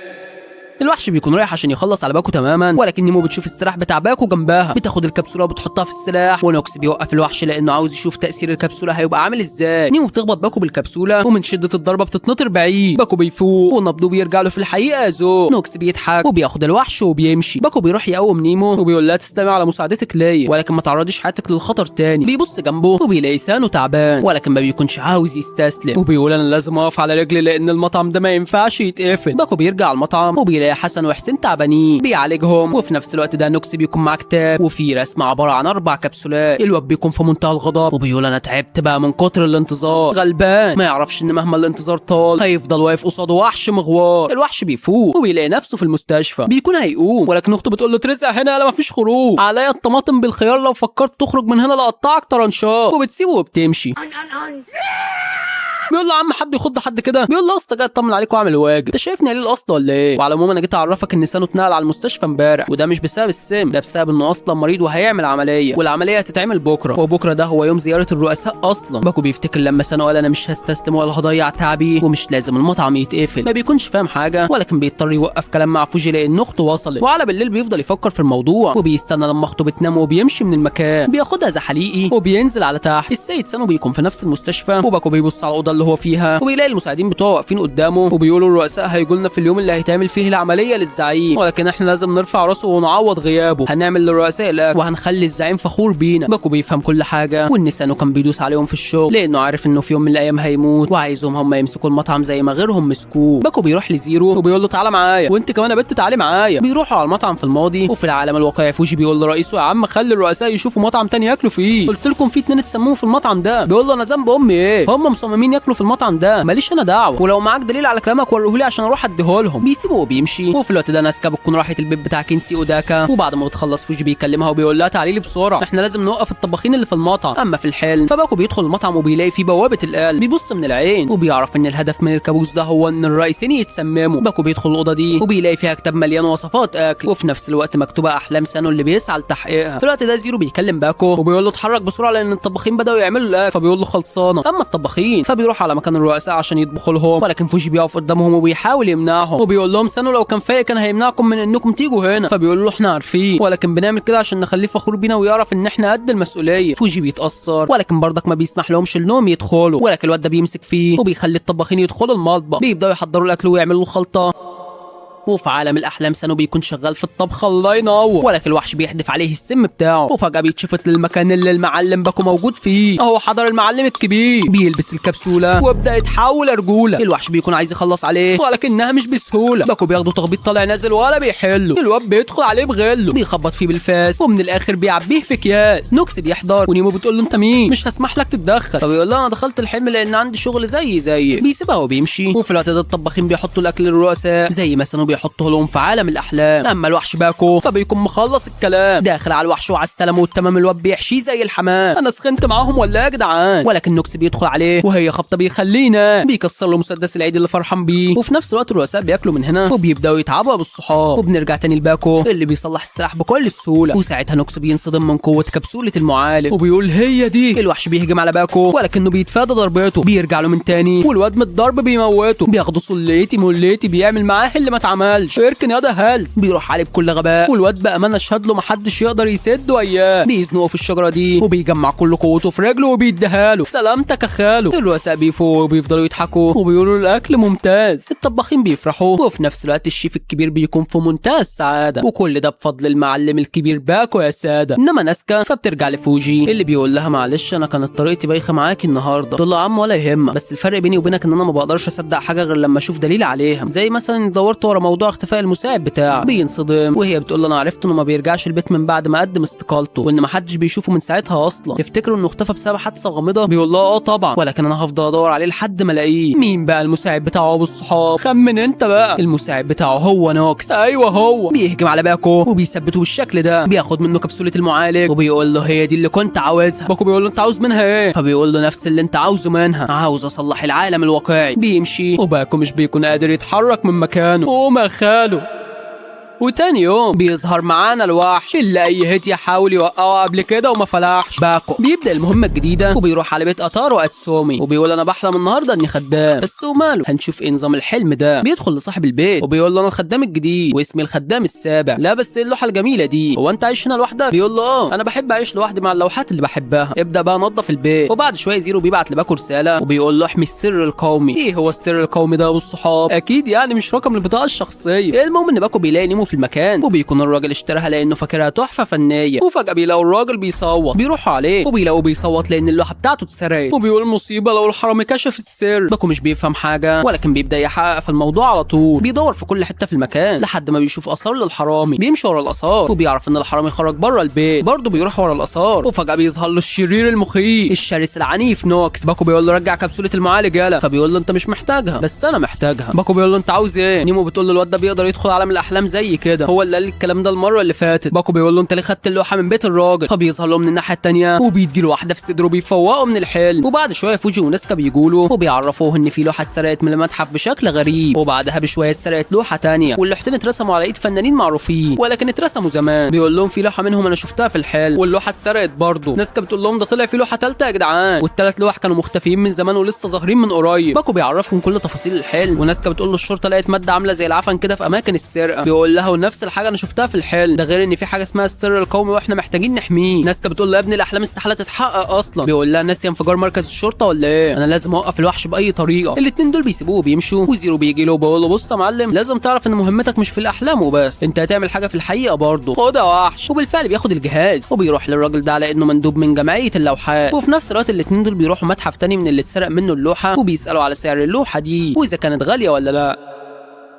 الوحش بيكون رايح عشان يخلص على باكو تماما، ولكن نيمو بتشوف السلاح بتاع باكو جنبها. بتاخد الكبسوله وبتحطها في السلاح، ونوكس بيوقف الوحش لانه عاوز يشوف تاثير الكبسوله هيبقى عامل ازاي. نيمو بتخبط باكو بالكبسوله ومن شده الضربه بتتنطر بعيد. باكو بيفوق ونبضه بيرجع له في الحقيقه زو. نوكس بيضحك وبياخد الوحش وبيمشي. باكو بيروح يقوم نيمو وبيقول لها تستمع على مساعدتك ليا ولكن ما تعرضيش حياتك للخطر تاني. بيبص جنبه وبيلاقي سانو تعبان ولكن ما بيكونش عاوز يستسلم وبيقول انا لازم اقف على رجلي لان المطعم ده ما ينفعش يتقفل. باكو بيرجع على المطعم وبيلاقي حسن وحسين تعبانين بيعالجهم، وفي نفس الوقت ده نوكس بيكون معاه كتاب وفي رسمه عباره عن 4 كبسولات. الواد بيكون في منتهى الغضب وبيقول انا تعبت بقى من كتر الانتظار. غلبان ما يعرفش ان مهما الانتظار طال هيفضل واقف قصاده وحش مغوار. الوحش بيفوق وبيلاقي نفسه في المستشفى. بيكون هيقوم ولكن اخته بتقول له ترزق هنا لا مفيش خروج، عليا الطماطم بالخيار لو فكرت تخرج من هنا لقطعك طرنشات، وبتسيبه وبتمشي. بيقول له يا عم حد يخض حد كده. بيقول له اصلا جاي اطمن عليك واعمل واجب، انت شايفني قليل الاصل ولا ايه؟ وعلى العموم انا جيت اعرفك ان سانو اتنقل على المستشفى امبارح، وده مش بسبب السم، ده بسبب انه اصلا مريض وهيعمل عمليه، والعمليه هتتعمل بكره، وبكره ده هو يوم زياره الرؤساء اصلا. باكو بيفتكر لما سانو قال انا مش هستسلم ولا هضيع تعبي ومش لازم المطعم يتقفل. ما بيكونش فاهم حاجه ولكن بيضطر يوقف كلام مع فوجي لان اخته وصلت، وعلى بالليل بيفضل يفكر في الموضوع وبيستنى لما اخته بتنام وبيمشي من المكان. بياخدها زحليقي وبينزل على تحت. السيد سانو بيكون في نفس المستشفى وباكو بيبص على الاوضه اللي هو فيها وبيلاقي المساعدين بتوعه واقفين قدامه وبيقولوا الرؤساء هيجوا لنا في اليوم اللي هيتعمل فيه العمليه للزعيم، ولكن احنا لازم نرفع راسه ونعوض غيابه. هنعمل للرؤساء الاكل وهنخلي الزعيم فخور بينا. باكو بيفهم كل حاجه وان سانو كان بيدوس عليهم في الشغل لانه عارف انه في يوم من الايام هيموت وعايزهم هم يمسكوا المطعم زي ما غيرهم مسكوه. باكو بيروح لزيرو وبيقول له تعالى معايا وانت كمان يا بنت تعالي معايا. بيروحوا على المطعم في الماضي وفي العالم الواقعي. فوجي بيقول لرئيسه يا عم خلي الرؤساء يشوفوا مطعم تاني ياكلوا فيه، قلت لكم في 2 اتسمموا في المطعم ده. بيقول له انا ذنب امي ايه؟ هم مصممين ياكلوا في المطعم ده، ماليش انا دعوه، ولو معاك دليل على كلامك وريهولي عشان اروح اديهولهم. بيسيبه وبيمشي. وفي الوقت ده ناسكا بتكون راحت البيت بتاع كينسي اوداكا، وبعد ما بتخلص فوجي بيكلمها وبيقول لها تعالي لي بسرعه، احنا لازم نوقف الطباخين اللي في المطعم. اما في الحلم فباكو بيدخل المطعم وبيلاقي فيه بوابه القلب، بيبص من العين وبيعرف ان الهدف من الكابوس ده هو ان الرئيسين يتسمموا. باكو بيدخل الاوضه دي وبيلاقي فيها كتاب مليان وصفات اكل، وفي نفس الوقت مكتوبه احلام سانو اللي بيسعى لتحقيقها. في الوقت ده زيرو بيكلم باكو وبيقول له اتحرك بسرعه لان الطباخين بداوا يعملوا الاكل، فبيقول له خلصانه. اما الطباخين فبيروح على مكان الرؤساء عشان يطبخوا لهم، ولكن فوجي بيقف قدامهم وبيحاول يمنعهم وبيقول لهم سانو لو كان فايق كان هيمنعكم من انكم تيجوا هنا. فبيقول له احنا عارفين، ولكن بنعمل كده عشان نخليه فخور بينا ويعرف ان احنا قد المسؤوليه. فوجي بيتاثر ولكن برضك ما بيسمح لهمش انهم يدخلوا، ولكن الواد ده بيمسك فيه وبيخلي الطباخين يدخلوا المطبخ، بيبداوا يحضروا الاكل ويعملوا الخلطه. وفي عالم الاحلام سانو بيكون شغال في الطبخ الله ينور، ولكن الوحش بيحدف عليه السم بتاعه، وفجاه بيتشفط للمكان اللي المعلم باكو موجود فيه. اهو حضر المعلم الكبير، بيلبس الكبسوله ويبدا يتحول لرجوله. الوحش بيكون عايز يخلص عليه ولكنها مش بسهوله. باكو بياخده تخبيط طالع نازل ولا بيحله، الواد بيدخل عليه بغله، بيخبط فيه بالفاس ومن الاخر بيعبيه في اكياس. نوكس بيحضر ونيمو بتقول له انت مين؟ مش هسمح لك تتدخل. فبيقول له انا دخلت الحلم لان عندي شغل زي بيسيبها وبيمشي. وفي الوقت ده الطباخين بيحطوا الاكل للرؤساء زي ما سانو بيحطه لهم في عالم الاحلام. اما الوحش باكو فبيكون مخلص الكلام، داخل على الوحش وعلى السلام والتمام، الواد بيحشيه زي الحمام. انا سخنت معاهم ولا يا جدعان؟ ولكن نوكس بيدخل عليه وهي خبطه بيخلينا، بيكسر له مسدس العيد اللي فرحان بيه. وفي نفس الوقت الرؤساء بياكلوا من هنا وبيبداوا يتعبوا بالصحاب، وبنرجع تاني لباكو اللي بيصلح السلاح بكل السهوله. وساعتها نوكس بينصدم من قوه كبسوله المعالج وبيقول هي دي. الوحش بيهجم على باكو ولكنه بيتفادى ضربته، بيرجع له من تاني والواد من الضرب بيموته. بياخده صليتي موليتي بيعمل معاه اللي ما اتعملش، اركن يا ده هلس. بيروح عليه بكل غباء والواد بامانه اشهد له محدش يقدر يسده اياه. بيزنقه في الشجره دي وبيجمع كل قوته في رجله وبيديها له. سلامتك يا خاله. الرؤساء بيفوقوا وبيفضلوا يضحكوا وبيقولوا الاكل ممتاز. الطباخين بيفرحوا وفي نفس الوقت الشيف الكبير بيكون في منتهى السعاده، وكل ده بفضل المعلم الكبير باكو يا ساده. انما ناسكا فبترجع لفوجي اللي بيقول لها معلش انا كانت طريقتي بايخه معاكي النهارده. تقول له يا عم ولا يهمك، بس الفرق بيني وبينك ان انا ما بقدرش اصدق حاجه غير لما اشوف دليل عليها، زي مثلا اني دورت ورا موضوع اختفاء المساعد بتاعك. بينصدم وهي بتقول له انا عرفت انه ما بيرجعش البيت من بعد ما قدم استقالته وان ما حدش بيشوفه من ساعتها اصلا. تفتكروا انه اختفى بسبب حادثه غامضه؟ بيقول لها اه طبعا، ولكن انا هفضل ادور عليه لحد ما الاقيه. مين بقى المساعد بتاعه ابو الصحاب؟ خمن انت بقى. المساعد بتاعه هو نوكس. ايوه هو. بيهجم على باكو وبيثبته بالشكل ده، بياخد منه كبسوله المعالج وبيقول له هي دي اللي كنت عاوزها. باكو بيقول له انت عاوز منها ايه؟ فبيقول له نفس اللي انت عاوزه منها، عاوز اصلح العالم الواقعي. بيمشي وباكو مش بيكون قادر يتحرك من مكانه. وما خاله. وتاني يوم بيظهر معانا الوحش اللي اي هيت يحاول يوقعه قبل كده وما فلحش. باكو بيبدا المهمه الجديده وبيروح على بيت اتارو اتسومي وبيقول انا بحلم النهارده اني خدام. بس وماله، هنشوف ايه نظام الحلم ده. بيدخل لصاحب البيت وبيقول له انا الخدام الجديد واسمي الخدام السابع. لا بس ايه اللوحه الجميله دي؟ هو انت عايش هنا لوحدك؟ بيقول له اه انا بحب اعيش لوحدي مع اللوحات اللي بحبها. ابدا بقى نظف البيت. وبعد شويه زيرو بيبعت لباكو رساله وبيقول له احمي السر القومي. ايه هو السر القومي ده والصحاب؟ اكيد يعني مش رقم البطاقه الشخصيه. المهم ان باكو بيلاقي نيمو في المكان وبيكون الراجل اشتراها لانه فاكرها تحفه فنيه، وفجاه بيلاقوا الراجل بيصوت. بيروحوا عليه وبيلاقوا بيصوت لان اللوحه بتاعته اتسرقت، وبيقول مصيبه لو الحرامي كشف السر. باكو مش بيفهم حاجه ولكن بيبدا يحقق في الموضوع على طول. بيدور في كل حته في المكان لحد ما بيشوف اثار للحرامي. بيمشي ورا الاثار وبيعرف ان الحرامي خرج بره البيت. برضه بيروح ورا الاثار وفجاه بيظهر له الشرير المخيف الشرس العنيف نوكس. باكو بيقول له رجع كبسوله المعالج يالا. فبيقول له انت مش محتاجها بس انا محتاجها. باكو بيقول له انت عاوز ايه؟ نيمو بتقول له الواد ده بيقدر يدخل عالم الاحلام زي كده، هو اللي قال الكلام ده المره اللي فاتت. باكو بيقول له انت ليه خدت اللوحه من بيت الراجل؟ فبيظهر له من الناحيه الثانيه وبيدي له واحده في صدره بيفوقه من الحلم. وبعد شويه فوجي وناسكا بيجوا له وبيعرفوه ان في لوحه اتسرقت من المتحف بشكل غريب، وبعدها بشويه اتسرقت لوحه ثانيه واللوحتين اترسموا على ايد فنانين معروفين ولكن اترسموا زمان. بيقول لهم في لوحه منهم انا شفتها في الحلم واللوحه اتسرقت برضه. ناسكا بتقول لهم ده طلع في لوحه ثالثه يا جدعان، والثلاث لوح كانوا مختفيين من زمان ولسه ظاهرين من قريب. باكو بيعرفهم كل تفاصيل الحلم وناسكا بتقول له الشرطه لقت ماده عامله زي العفن كده في اماكن السرقه. بيقول لها ونفس الحاجه انا شفتها في الحلم، ده غير ان في حاجه اسمها السر القومي واحنا محتاجين نحميه. ناسكا بتقول له يا ابني الاحلام استحاله تتحقق اصلا. بيقول لها ناسي انفجار مركز الشرطه ولا ايه؟ انا لازم اوقف الوحش باي طريقه. الاثنين دول بيسيبوه وبيمشوا وزيرو بيجي له وبيقول له بص يا معلم لازم تعرف ان مهمتك مش في الاحلام وبس، انت هتعمل حاجه في الحقيقه برضه. خد يا وحش. وبالفعل بياخد الجهاز وبيروح للراجل ده على انه مندوب من جمعيه اللوحات. وفي نفس الوقت الاثنين دول بيروحوا متحف تاني من اللي اتسرق منه اللوحه وبيسالوا على سعر اللوحه دي واذا كانت غاليه ولا لا.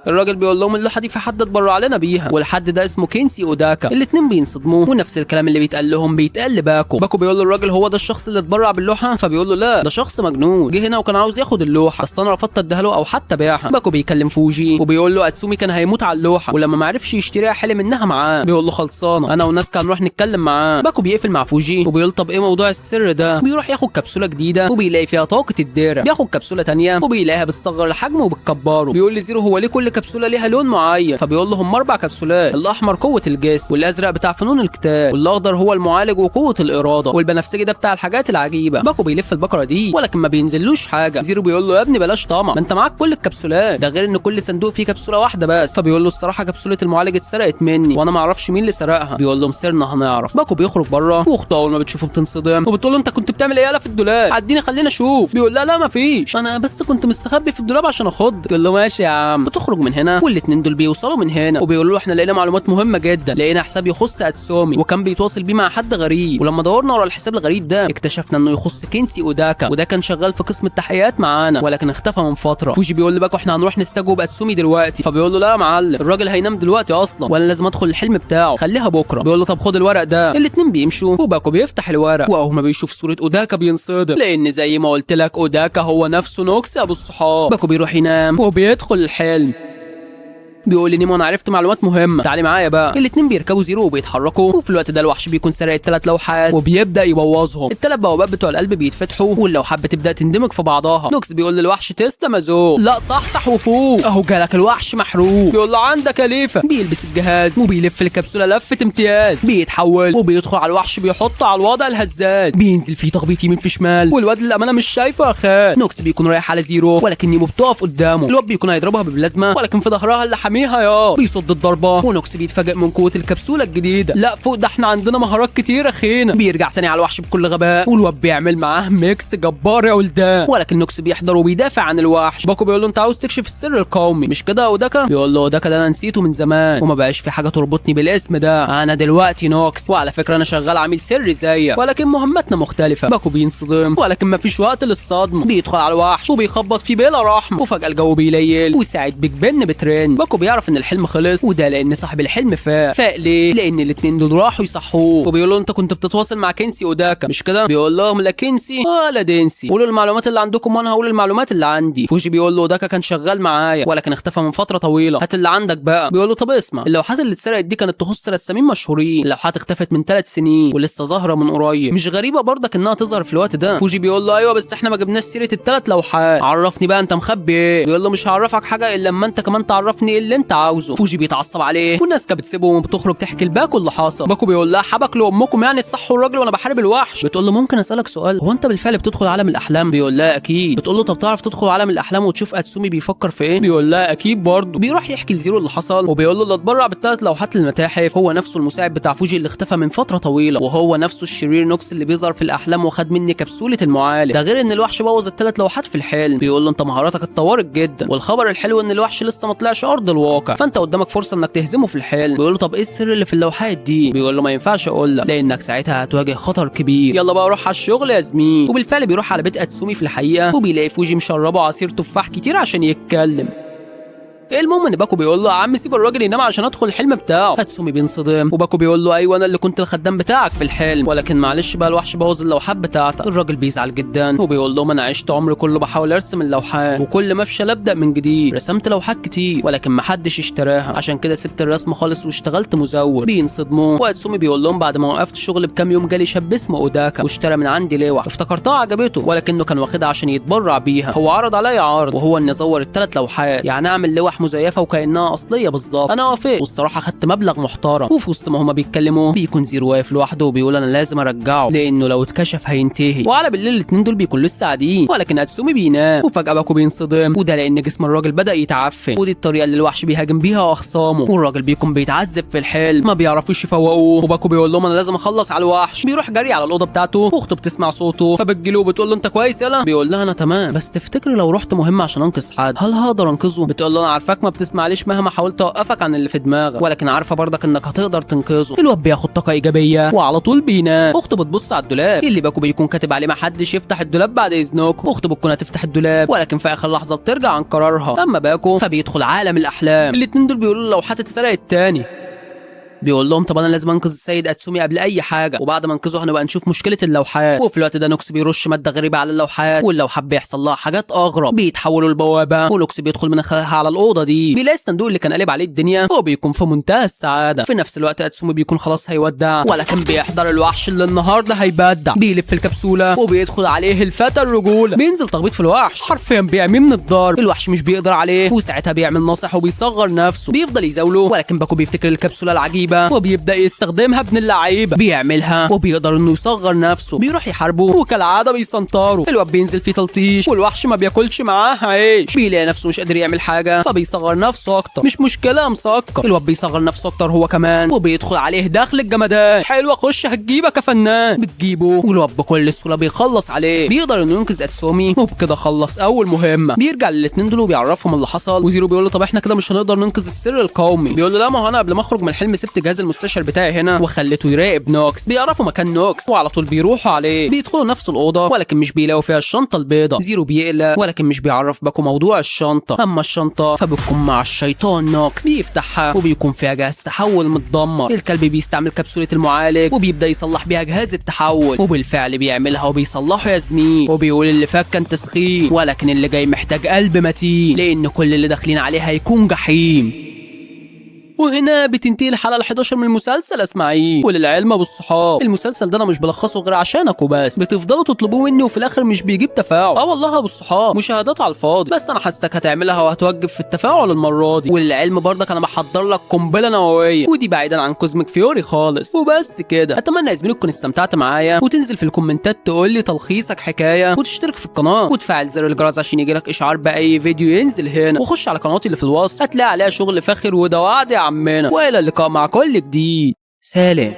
الراجل بيقول لهم اللوحه دي في حد اتبرع لنا بيها، والحد ده اسمه كينسي اوداكا. الاتنين بينصدموا، ونفس الكلام اللي بيتقال لهم بيتقال لباكو. باكو بيقول للراجل هو ده الشخص اللي اتبرع باللوحه؟ فبيقول له لا، ده شخص مجنون جه هنا وكان عاوز ياخد اللوحه، بس انا رفضت اديها له او حتى بيعها. باكو بيكلم فوجي وبيقول له اتسومي كان هيموت على اللوحه، ولما ما عرفش يشتريها حلم انها معاه. بيقول له خلصانه، انا والناس هنروح نتكلم معاه. باكو بيقفل مع فوجي وبيقول طب ايه موضوع السر ده؟ بيروح ياخد كبسوله جديده وبيلاقي فيها طاقه الديره، بياخد كبسوله ثانيه وبيلاقيها بتصغر الحجم وبتكبره. بيقول لزيرو هو ليه كل كبسوله ليها لون معين؟ فبيقول له هم 4 كبسولات، الاحمر قوه الجسم، والازرق بتاع فنون القتال، والاخضر هو المعالج وقوه الاراده، والبنفسجي ده بتاع الحاجات العجيبه. باكو بيلف البقره دي ولكن ما بينزلوش حاجه. زيرو بيقول له يا ابني بلاش طمع، ما انت معاك كل الكبسولات، ده غير ان كل صندوق فيه كبسوله واحده بس. فبيقول له الصراحه كبسوله المعالج اتسرقت مني وانا ما اعرفش مين اللي سرقها. بيقول له مسيرنا هنعرف. باكو بيخرج بره واخته اول ما بتشوفه بتنصدم وبتقول له انت كنت بتعمل ايه يالا في الدولاب؟ عديني خلينا اشوف. بيقول لا ما فيش، انا بس كنت مستخبي في الدولاب عشان اخد. تقول له ماشي يا عم. بتخرج من هنا والاتنين دول بيوصلوا من هنا وبيقولوا له احنا لقينا معلومات مهمه جدا، لقينا حساب يخص اتسومي وكان بيتواصل بيه مع حد غريب، ولما دورنا ورا الحساب الغريب ده اكتشفنا انه يخص كينسي اوداكا، وده كان شغال في قسم التحقيقات معانا ولكن اختفى من فتره. فوجي بيقول لباكو احنا هنروح نستجوب اتسومي دلوقتي. فبيقول له لا يا معلم، الراجل هينام دلوقتي اصلا وانا لازم ادخل الحلم بتاعه، خليها بكره. بيقول له طب خد الورق ده. الاتنين بيمشوا وباكو بيفتح الورق واول ما بيشوف صوره اوداكا بينصدم، لان زي ما قلت لك اوداكا هو نفسه نوكس ابو الصحاب. باكو بيروح ينام وبيدخل الحلم. بيقول لنيمو انا عرفت معلومات مهمه، تعالي معايا بقى. الاتنين بيركبوا زيرو وبيتحركوا، وفي الوقت ده الوحش بيكون سارق ال3 لوحات وبيبدا يبوظهم. ال3 بوابات بتوع القلب بيتفتحوا واللوحات بتبدا تندمج في بعضها. نوكس بيقول للوحش تسلم يا زو، لا صح وفوق اهو جالك الوحش محروق. بيقول له عندك يا ليفا. بيلبس الجهاز وبيلف الكبسوله لفه امتياز، بيتحول وبيدخل على الوحش بيحطه على الوضع الهزاز، بينزل فيه تخبيط يمين في شمال والواد للامانه مش شايفه يا خان. نوكس بيكون رايح على زيرو ولكن نيمو بتقف قدامه، الواد بيكون هيضربها ببلازما ولكن في ظهرها اللي حاميها يا بيصد الضربه، ونوكس بيتفاجئ من قوه الكبسوله الجديده. لا فوق ده احنا عندنا مهارات كتير اخينا. بيرجع تاني على الوحش بكل غباء والواد بيعمل معاه ميكس جبار يا ولدان، ولكن نوكس بيحضر وبيدافع عن الوحش. باكو بيقول له انت عاوز تكشف السر القومي مش كده يا اوداكا؟ بيقول له اوداكا ده انا نسيته من زمان وما بقاش في حاجه تربطني بالاسم ده، انا دلوقتي نوكس، وعلى فكره انا شغال عميل سري زيك ولكن مهمتنا مختلفه. باكو بينصدم ولكن ما فيش وقت للصدمه، بيدخل على الوحش وبيخبط فيه بلا رحمه، وفجاه الجو بيليل وساعه بيج بن بترن. باكو بيعرف ان الحلم خلص، وده لان صاحب الحلم فاق ليه؟ لان الاتنين دول راحوا يصحوه وبيقول له انت كنت بتتواصل مع كينسي اوداكا مش كده؟ بيقول لهم لا كينسي ولا دينسي، قولوا المعلومات اللي عندكم وانا هقول المعلومات اللي عندي. فوجي بيقول له اوداكا كان شغال معايا ولكن اختفى من فتره طويله، هات اللي عندك بقى. بيقول له طب اسمع، اللوحات اللي اتسرقت دي كانت تخص رسامين مشهورين، اللوحات اختفت من 3 سنين ولسه ظاهره من قريب، مش غريبه برضك انها تظهر في الوقت ده. فوجي بيقول له ايوه بس احنا ما جبناش سيره ال3 لوحات، عرفني بقى انت مخبي ايه؟ بيقول له مش هعرفك حاجه الا لما انت كمان تعرفني ايه اللي انت عاوزه. فوجي بيتعصب عليه والناس كانت بتسيبهم وبتخرج تحكي لباكو اللي حصل. باكو بيقول لها حبك لامكم يعني تصحوا الراجل وانا بحارب الوحش. بتقول له ممكن اسالك سؤال، هو انت بالفعل بتدخل عالم الاحلام؟ بيقول لها اكيد. بتقول له طب تعرف تدخل عالم الاحلام وتشوف اتسومي بيفكر في ايه؟ بيقول لها اكيد برضه. بيروح يحكي لزيرو اللي حصل وبيقول له اللي اتبرع ب3 لوحات للمتاحف هو نفسه المساعد بتاع فوجي اللي اختفى من فتره طويله، وهو نفسه الشرير نوكس اللي بيظهر في الاحلام وخد مني كبسوله المعالج، ده غير ان الوحش بوظ ال3 لوحات في الحلم. بيقول له انت مهاراتك اتطورت جدا، والخبر الحلو ان الوحش لسه ما طلعش ارض الواقع، فانت قدامك فرصه انك تهزمه في الحلم. بيقول له طب ايه السر اللي في اللوحات دي؟ بيقول له ما ينفعش اقول لك لانك ساعتها هتواجه خطر كبير، يلا بقى روح على الشغل يا زميل. وبالفعل بيروح على بيت اتسومي في الحقيقه وبيلاقي فوجي مشربه عصير تفاح كتير عشان يتكلم. المهم ان باكو بيقول له يا عم سيب الراجل ينام عشان ادخل الحلم بتاعه. اتسومي بينصدم وباكو بيقول له ايوه انا اللي كنت الخدام بتاعك في الحلم، ولكن معلش بقى الوحش بوظ اللوحات بتاعتك. الراجل بيزعل جدا وبيقول لهم انا عشت عمري كله بحاول ارسم اللوحات وكل ما افشل ابدا من جديد، رسمت لوحات كتير ولكن ما حدش اشتراها عشان كده سبت الرسم خالص واشتغلت مزور. بينصدموا واتسومي بيقول لهم بعد ما وقفت شغل بكام يوم جالي شاب اسمه اوداكا واشترى من عندي لوح، افتكرتها عجبته ولكنه كان واخدها عشان يتبرع بيها. هو عرض عليا عرض وهو اني ازور ال3 لوحات، يعني اعمل لوح مزيفه وكانها اصليه بالظبط. انا وافقت والصراحه خدت مبلغ محترم. وفي وسط ما هما بيتكلموا بيكون زيرو واقف لوحده وبيقول انا لازم ارجعه لانه لو اتكشف هينتهي. وعلى بالليل الاتنين دول بيكونوا لسه قاعدين ولكن اتسومي بينام وفجاه باكو بينصدم، وده لان جسم الراجل بدا يتعفن، ودي الطريقه اللي الوحش بيهاجم بيها اخصامه، والراجل بيكون بيتعذب في الحلم ما بيعرفوش يفوقوه. وباكو بيقول لهم انا لازم اخلص على الوحش. بيروح جري على الاوضه بتاعته واخته بتسمع صوته فبتجيله وبتقول له انت كويس يلا؟ بيقول لها انا تمام بس تفتكري لو رحت مهمه عشان انقذ حد هل هقدر انقذه؟ بتقول له انا عارفاك ما بتسمعليش مهما حاولت اوقفك عن اللي في دماغك، ولكن عارفه برضك انك هتقدر تنقذه. الواد بياخد طاقه ايجابيه وعلى طول بينام. اخته بتبص على الدولاب اللي باكو بيكون كاتب عليه ما حدش يفتح الدولاب بعد اذنكم. اخته بتكون هتفتح الدولاب ولكن في اخر لحظه بترجع عن قرارها. اما باكو فبيدخل عالم الاحلام. الاتنين دول بيقولوا لو هتتسرق التاني بيقول لهم طب انا لازم انقذ السيد اتسومي قبل اي حاجه، وبعد ما انقذه هنبقى نشوف مشكله اللوحات. وفي الوقت ده نوكس بيرش ماده غريبه على اللوحات، واللوحه بيحصل لها حاجات اغرب، بيتحولوا لبوابه ولوكس بيدخل من خلالها على الاوضه دي. بيلاقي الصندوق اللي كان قلب عليه الدنيا هو بيكون في منتهى السعاده. في نفس الوقت اتسومي بيكون خلاص هيودع، ولكن بيحضر الوحش اللي النهارده هيبدع. بيلف الكبسوله وبيدخل عليه الفتى الرجوله. بينزل تخبيط في الوحش حرفيا بيعميه من الضرب. الوحش مش بيقدر عليه وساعتها بيعمل ناصح وبيصغر نفسه. بيفضل يزاوله ولكن باكو بيفتكر الكبسوله العجيبه وبيبدا يستخدمها ابن اللعيبه. بيعملها وبيقدر انه يصغر نفسه. بيروح يحاربه وكالعاده بيسنطره. الواد بينزل فيه تلطيش والوحش ما بياكلش معاه عيش. بيلاقي نفسه مش قادر يعمل حاجه فبيصغر نفسه اكتر. مش مشكله مسكر. الواد بيصغر نفسه اكتر هو كمان وبيدخل عليه دخل الجمدان. حلوه خش هتجيبك يا فنان. بتجيبه والواد بكل سهوله بيخلص عليه. بيقدر انه ينقذ اتسومي وبكده خلص اول مهمه. بيرجع للاتنين دول وبيعرفهم اللي حصل. وزيرو بيقول له طب احنا كده مش هنقدر ننقذ السر القومي. بيقول له لا ما هو انا قبل ما اخرج من الحلم سبت جهاز المستشعر بتاعي هنا وخليته يراقب نوكس. بيعرفوا مكان نوكس وعلى طول بيروحوا عليه. بيدخلوا نفس الاوضه ولكن مش بيلاقوا فيها الشنطه البيضاء. زيرو بيقلق ولكن مش بيعرف باكو موضوع الشنطه. اما الشنطه فبتكون مع الشيطان نوكس. بيفتحها وبيكون فيها جهاز تحول متدمر. الكلب بيستعمل كبسوله المعالج وبيبدا يصلح بيها جهاز التحول، وبالفعل بيعملها وبيصلحه يا زميل. وبيقول اللي فات كان تسخين ولكن اللي جاي محتاج قلب متين لان كل اللي داخلين عليه هيكون جحيم. وهنا بتنتهي الحلقه ال11 من المسلسل اسماعيل. وللعلم بالصحاب المسلسل ده انا مش بلخصه غير عشانك وبس. بتفضلوا تطلبوه مني وفي الاخر مش بيجيب تفاعل. والله ابو الصحاب مشاهدات على الفاضي، بس انا حاسسك هتعملها وهتوجب في التفاعل المره دي. وللعلم برضك انا بحضر لك قنبله نوويه ودي بعيدا عن كوزميك فيوري خالص. وبس كده. اتمنى يا زميلي تكون استمتعت معايا وتنزل في الكومنتات تقول لي تلخيصك حكايه وتشترك في القناه وتفعل زر الجرس عشان يجيلك اشعار باي فيديو ينزل هنا. وخش على قناتي اللي في الوصف هتلاقي عليها شغل فاخر وده وعد يا عمنا. والى اللقاء مع كل جديد. سلام.